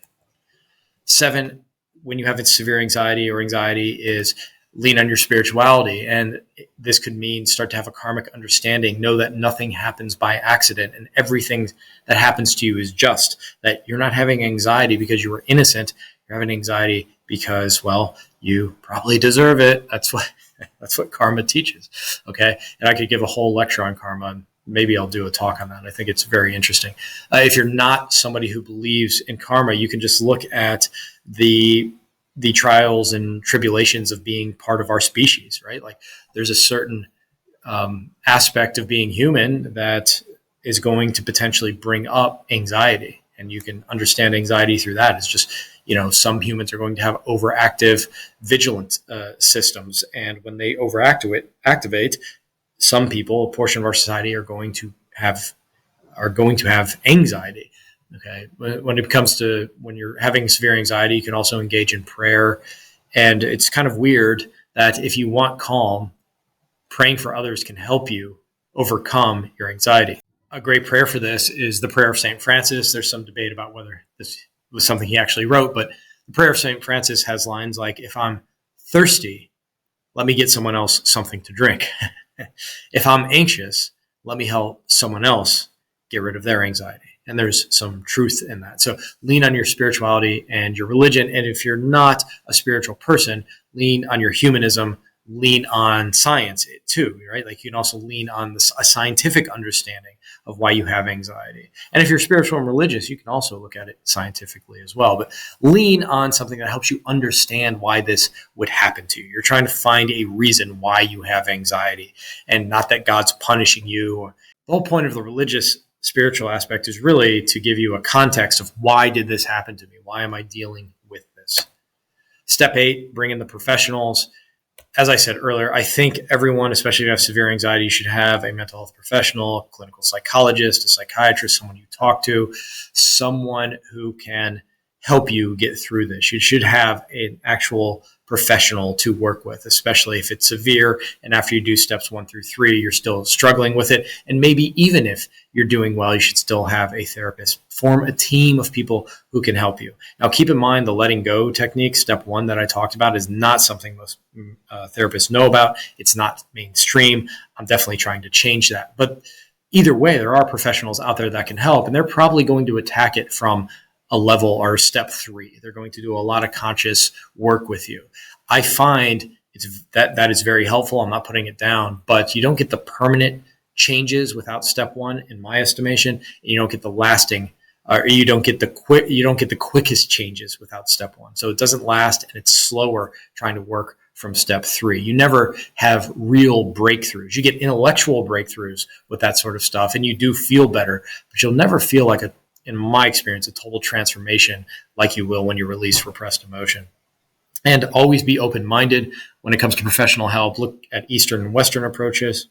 S1: 7, when you have severe anxiety is lean on your spirituality. And this could mean start to have a karmic understanding. Know that nothing happens by accident and everything that happens to you is just. That you're not having anxiety because you were innocent. You're having anxiety because, well, you probably deserve it. That's what karma teaches. Okay. And I could give a whole lecture on karma. Maybe I'll do a talk on that. I think it's very interesting. If you're not somebody who believes in karma, you can just look at the trials and tribulations of being part of our species, right? Like there's a certain aspect of being human that is going to potentially bring up anxiety. And you can understand anxiety through that. It's just, some humans are going to have overactive vigilant systems. And when they activate, some people, a portion of our society are going to have anxiety. Okay. When it comes to when you're having severe anxiety, you can also engage in prayer. And it's kind of weird that if you want calm, praying for others can help you overcome your anxiety. A great prayer for this is the prayer of St. Francis. There's some debate about whether this was something he actually wrote, but the prayer of St. Francis has lines like, if I'm thirsty, let me get someone else something to drink. If I'm anxious, let me help someone else get rid of their anxiety. And there's some truth in that. So lean on your spirituality and your religion. And if you're not a spiritual person, lean on your humanism, lean on science too, right? Like you can also lean on a scientific understanding of why you have anxiety. And if you're spiritual and religious, you can also look at it scientifically as well. But lean on something that helps you understand why this would happen to you. You're trying to find a reason why you have anxiety and not that God's punishing you. The whole point of the religious spiritual aspect is really to give you a context of why did this happen to me? Why am I dealing with this? Step 8, bring in the professionals. As I said earlier, I think everyone, especially if you have severe anxiety, should have a mental health professional, a clinical psychologist, a psychiatrist, someone you talk to, someone who can help you get through this. You should have an actual professional to work with, especially if it's severe. And after you do steps 1 through 3, you're still struggling with it. And maybe even if you're doing well, you should still have a therapist. Form a team of people who can help you. Now, keep in mind the letting go technique, step 1 that I talked about, is not something most therapists know about. It's not mainstream. I'm definitely trying to change that. But either way, there are professionals out there that can help, and they're probably going to attack it from a level or step 3. They're going to do a lot of conscious work with you. I find that is very helpful. I'm not putting it down, but you don't get the permanent changes without step 1, in my estimation. You don't get the lasting, or you don't get the quickest changes without step 1. So it doesn't last, and it's slower trying to work from step 3. You never have real breakthroughs. You get intellectual breakthroughs with that sort of stuff, and you do feel better, but you'll never feel like in my experience, a total transformation like you will when you release repressed emotion. And always be open-minded when it comes to professional help. Look at Eastern and Western approaches,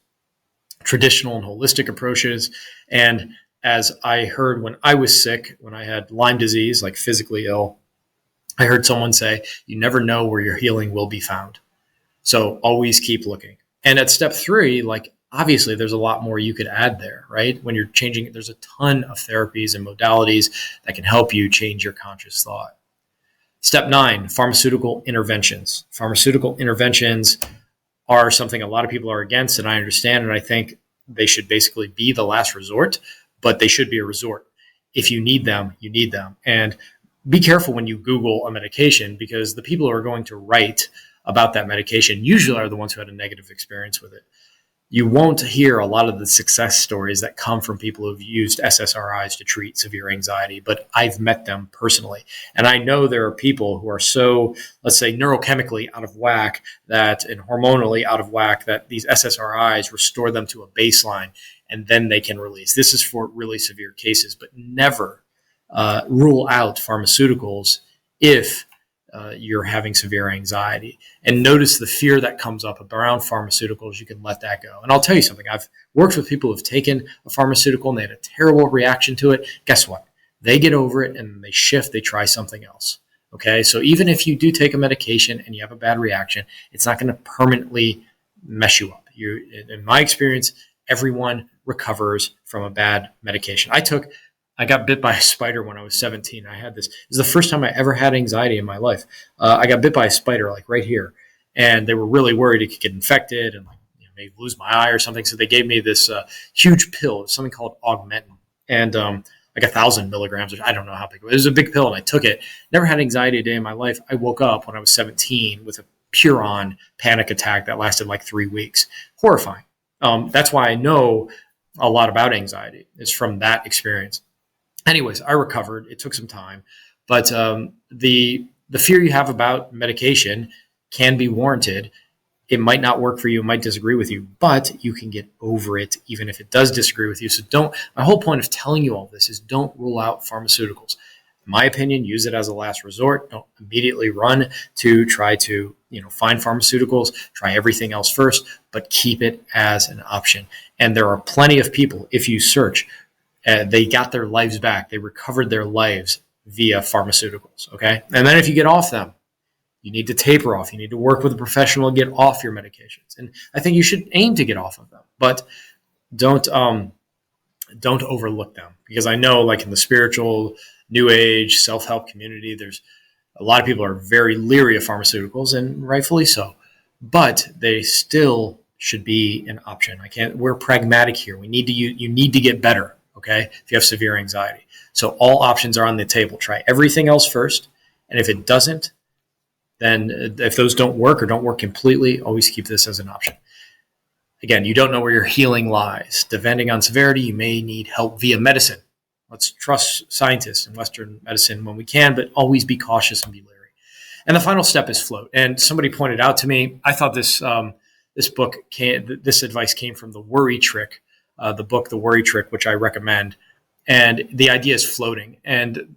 S1: traditional and holistic approaches. And as I heard when I was sick, when I had Lyme disease, like physically ill, I heard someone say, you never know where your healing will be found. So always keep looking. And at step 3, like obviously there's a lot more you could add there, right? When you're changing, there's a ton of therapies and modalities that can help you change your conscious thought. Step 9, pharmaceutical interventions. Pharmaceutical interventions are something a lot of people are against, and I understand, and I think they should basically be the last resort, but they should be a resort. If you need them, you need them. And be careful when you Google a medication, because the people who are going to write about that medication usually are the ones who had a negative experience with it. You won't hear a lot of the success stories that come from people who've used SSRIs to treat severe anxiety, but I've met them personally. And I know there are people who are so, let's say, neurochemically out of whack and hormonally out of whack that these SSRIs restore them to a baseline, and then they can release. This is for really severe cases, but never rule out pharmaceuticals if you're having severe anxiety. And notice the fear that comes up around pharmaceuticals. You can let that go. And I'll tell you something. I've worked with people who've taken a pharmaceutical and they had a terrible reaction to it. Guess what? They get over it and they shift. They try something else. Okay. So even if you do take a medication and you have a bad reaction, it's not going to permanently mess you up. In my experience, everyone recovers from a bad medication. I got bit by a spider when I was 17. This is the first time I ever had anxiety in my life. I got bit by a spider, like right here. And they were really worried it could get infected and maybe lose my eye or something. So they gave me this huge pill, something called Augmentin. And like 1,000 milligrams, I don't know how big it was. It was a big pill and I took it. Never had anxiety a day in my life. I woke up when I was 17 with a pure-on panic attack that lasted like 3 weeks. Horrifying. That's why I know a lot about anxiety. It's from that experience. Anyways, I recovered. It took some time, but the fear you have about medication can be warranted. It might not work for you. It might disagree with you, but you can get over it even if it does disagree with you. So my whole point of telling you all this is don't rule out pharmaceuticals. In my opinion, use it as a last resort. Don't immediately run to try to find pharmaceuticals. Try everything else first, but keep it as an option. And there are plenty of people, if you search, they got their lives back. They recovered their lives via pharmaceuticals. Okay. And then if you get off them, you need to taper off. You need to work with a professional and get off your medications. And I think you should aim to get off of them, but don't overlook them, because I know, like in the spiritual, new age, self-help community, there's a lot of people are very leery of pharmaceuticals, and rightfully so, but they still should be an option. We're pragmatic here. You need to get better. Okay, if you have severe anxiety. So all options are on the table. Try everything else first. And if it doesn't, then if those don't work or don't work completely, always keep this as an option. Again, you don't know where your healing lies. Depending on severity, you may need help via medicine. Let's trust scientists in Western medicine when we can, but always be cautious and be leery. And the final step is float. And somebody pointed out to me, I thought this advice came from The Worry Trick, the book, The Worry Trick, which I recommend. And the idea is floating. And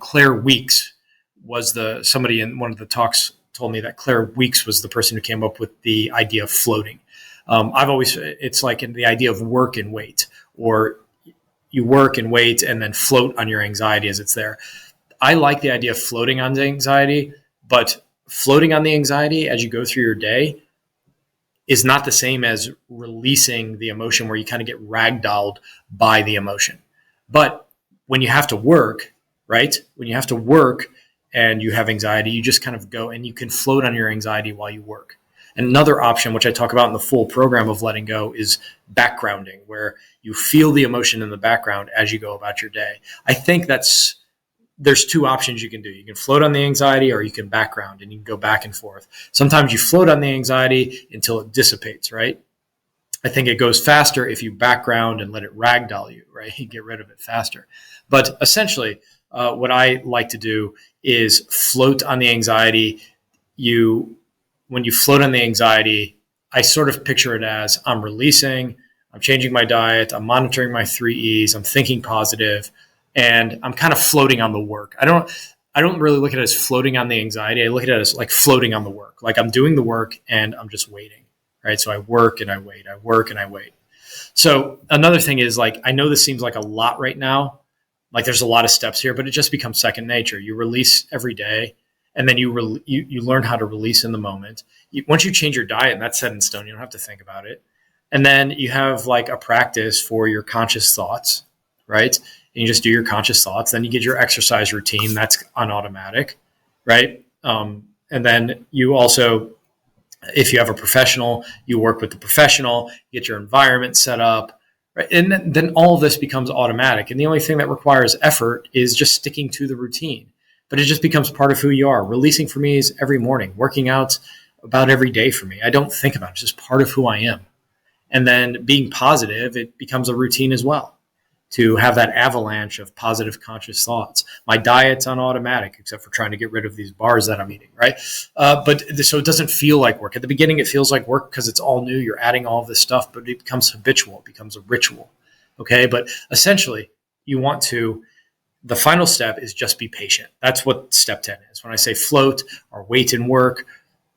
S1: Claire Weeks was somebody in one of the talks told me that Claire Weeks was the person who came up with the idea of floating. It's like in the idea of work and wait, or you work and wait and then float on your anxiety as it's there. I like the idea of floating on the anxiety, but floating on the anxiety as you go through your day is not the same as releasing the emotion, where you kind of get ragdolled by the emotion. But when you have to work, right? When you have to work and you have anxiety, you just kind of go and you can float on your anxiety while you work. Another option, which I talk about in the full program of letting go, is backgrounding, where you feel the emotion in the background as you go about your day. I think there's two options you can do. You can float on the anxiety, or you can background, and you can go back and forth. Sometimes you float on the anxiety until it dissipates, right? I think it goes faster if you background and let it ragdoll you, right? You get rid of it faster. But essentially, what I like to do is float on the anxiety. When you float on the anxiety, I sort of picture it as I'm releasing, I'm changing my diet, I'm monitoring my 3 E's, I'm thinking positive, and I'm kind of floating on the work. I don't really look at it as floating on the anxiety. I look at it as like floating on the work. Like I'm doing the work and I'm just waiting, right? So I work and I wait, I work and I wait. So another thing is, like, I know this seems like a lot right now. Like there's a lot of steps here, but it just becomes second nature. You release every day, and then you learn how to release in the moment. Once you change your diet, and that's set in stone, you don't have to think about it. And then you have like a practice for your conscious thoughts, right? And you just do your conscious thoughts. Then you get your exercise routine. That's on automatic, right? And then you also, if you have a professional, you work with the professional, get your environment set up, right? And then all of this becomes automatic. And the only thing that requires effort is just sticking to the routine. But it just becomes part of who you are. Releasing for me is every morning. Working out about every day for me. I don't think about it. It's just part of who I am. And then being positive, it becomes a routine as well, to have that avalanche of positive conscious thoughts. My diet's on automatic, except for trying to get rid of these bars that I'm eating, right? So it doesn't feel like work. At the beginning, it feels like work because it's all new. You're adding all of this stuff, but it becomes habitual. It becomes a ritual, okay? But essentially, the final step is just be patient. That's what step 10 is. When I say float or wait and work,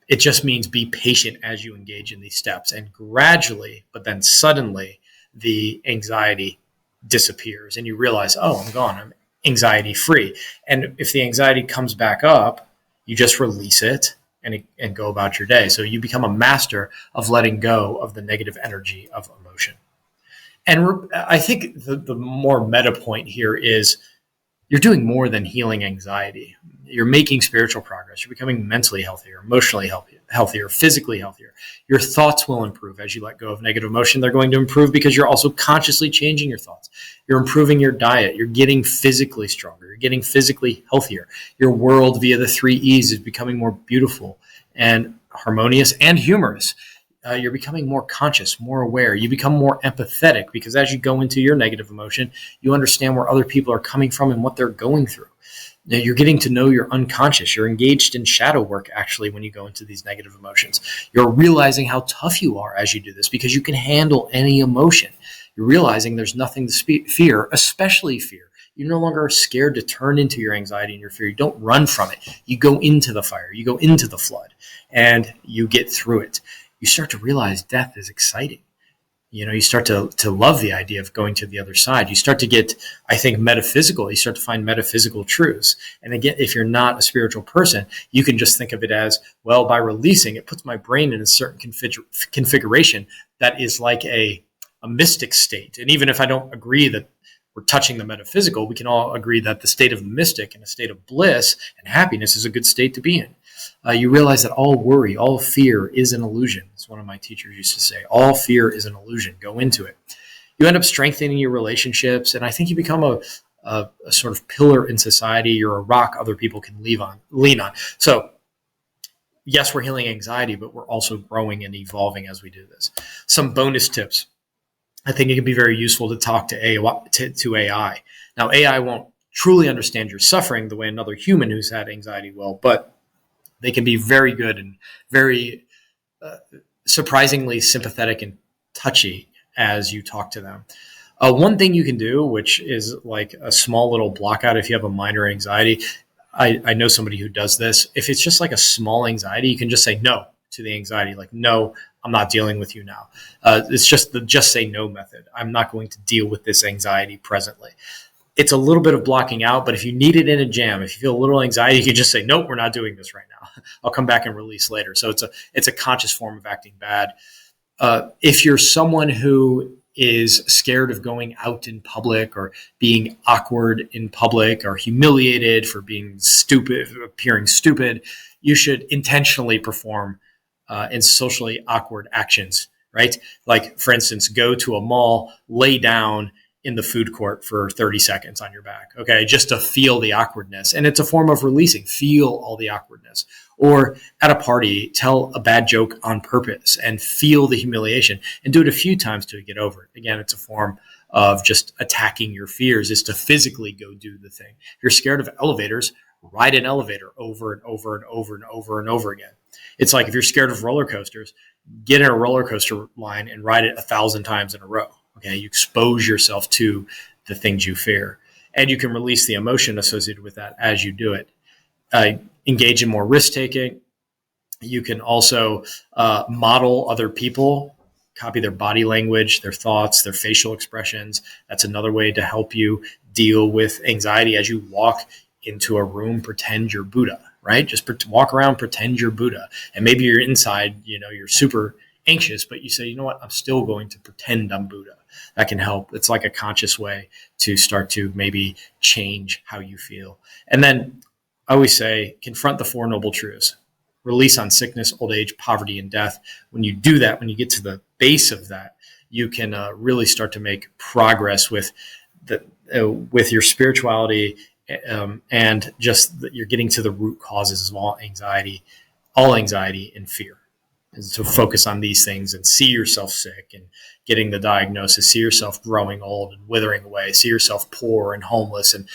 S1: it just means be patient as you engage in these steps. And gradually, but then suddenly, the anxiety disappears and you realize, oh, I'm gone. I'm anxiety free. And if the anxiety comes back up, you just release it and go about your day. So you become a master of letting go of the negative energy of emotion. And I think the more meta point here is, you're doing more than healing anxiety. You're making spiritual progress. You're becoming mentally healthier, emotionally healthier, physically healthier. Your thoughts will improve as you let go of negative emotion. They're going to improve because you're also consciously changing your thoughts. You're improving your diet. You're getting physically stronger. You're getting physically healthier. Your world via the 3 E's is becoming more beautiful and harmonious and humorous. You're becoming more conscious, more aware. You become more empathetic because as you go into your negative emotion, you understand where other people are coming from and what they're going through. Now, you're getting to know your unconscious. You're engaged in shadow work, actually, when you go into these negative emotions. You're realizing how tough you are as you do this because you can handle any emotion. You're realizing there's nothing to fear, especially fear. You no longer are scared to turn into your anxiety and your fear. You don't run from it. You go into the fire. You go into the flood, and you get through it. You start to realize death is exciting. You start to love the idea of going to the other side. You start to get, I think, metaphysical. You start to find metaphysical truths. And again, if you're not a spiritual person, you can just think of it as, well, by releasing, it puts my brain in a certain configuration that is like a mystic state. And even if I don't agree that we're touching the metaphysical, we can all agree that the state of the mystic and a state of bliss and happiness is a good state to be in. You realize that all worry, all fear is an illusion. As one of my teachers used to say, all fear is an illusion. Go into it. You end up strengthening your relationships, and I think you become a sort of pillar in society. You're a rock other people can lean on. So, yes, we're healing anxiety, but we're also growing and evolving as we do this. Some bonus tips. I think it can be very useful to talk to AI. Now, AI won't truly understand your suffering the way another human who's had anxiety will, but they can be very good and very surprisingly sympathetic and touchy as you talk to them. One thing you can do, which is like a small little block out if you have a minor anxiety, I know somebody who does this. If it's just like a small anxiety, you can just say no to the anxiety. Like, no, I'm not dealing with you now. It's just the just say no method. I'm not going to deal with this anxiety presently. It's a little bit of blocking out, but if you need it in a jam, if you feel a little anxiety, you can just say, nope, we're not doing this right now. I'll come back and release later. So it's a conscious form of acting bad. If you're someone who is scared of going out in public or being awkward in public or humiliated for being stupid, appearing stupid, you should intentionally perform in socially awkward actions, right? Like, for instance, go to a mall, lay down in the food court for 30 seconds on your back, okay, just to feel the awkwardness. And it's a form of releasing, feel all the awkwardness. Or at a party, tell a bad joke on purpose and feel the humiliation and do it a few times to get over it. Again, it's a form of just attacking your fears, is to physically go do the thing. If you're scared of elevators, ride an elevator over and over and over and over and over again. It's like if you're scared of roller coasters, get in a roller coaster line and ride it 1,000 times in a row. Okay, you expose yourself to the things you fear, and you can release the emotion associated with that as you do it. Engage in more risk taking. You can also model other people, copy their body language, their thoughts, their facial expressions. That's another way to help you deal with anxiety. As you walk into a room, pretend you're Buddha, right? Just walk around, pretend you're Buddha. And maybe you're inside, you're super anxious, but you say, you know what, I'm still going to pretend I'm Buddha. That can help. It's like a conscious way to start to maybe change how you feel. And then I always say, confront the Four Noble Truths. Release on sickness, old age, poverty, and death. When you do that, when you get to the base of that, you can really start to make progress with your spirituality, and just that you're getting to the root causes of all anxiety and fear. And so focus on these things and see yourself sick and getting the diagnosis, see yourself growing old and withering away, see yourself poor and homeless, and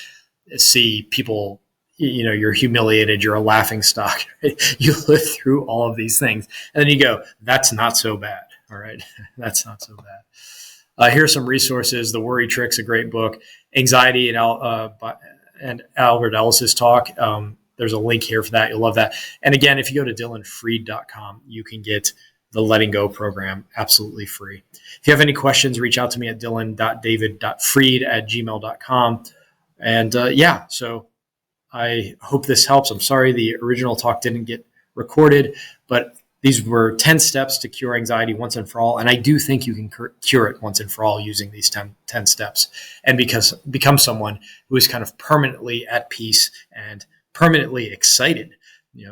S1: see people, you're humiliated, you're a laughing stock. Right? You live through all of these things. And then you go, that's not so bad. All right. That's not so bad. Here are some resources. The Worry Trick's a great book. Anxiety and Albert Ellis's talk. There's a link here for that. You'll love that. And again, if you go to dylanfried.com, you can get the Letting Go program absolutely free. If you have any questions, reach out to me at dylan.david.fried@gmail.com. And so I hope this helps. I'm sorry the original talk didn't get recorded, but these were 10 steps to cure anxiety once and for all. And I do think you can cure it once and for all using these 10 steps, and become someone who is kind of permanently at peace and permanently excited,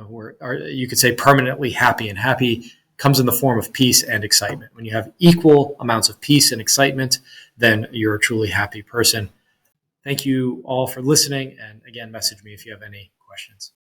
S1: or you could say permanently happy, and happy comes in the form of peace and excitement. When you have equal amounts of peace and excitement, then you're a truly happy person. Thank you all for listening. And again, message me if you have any questions.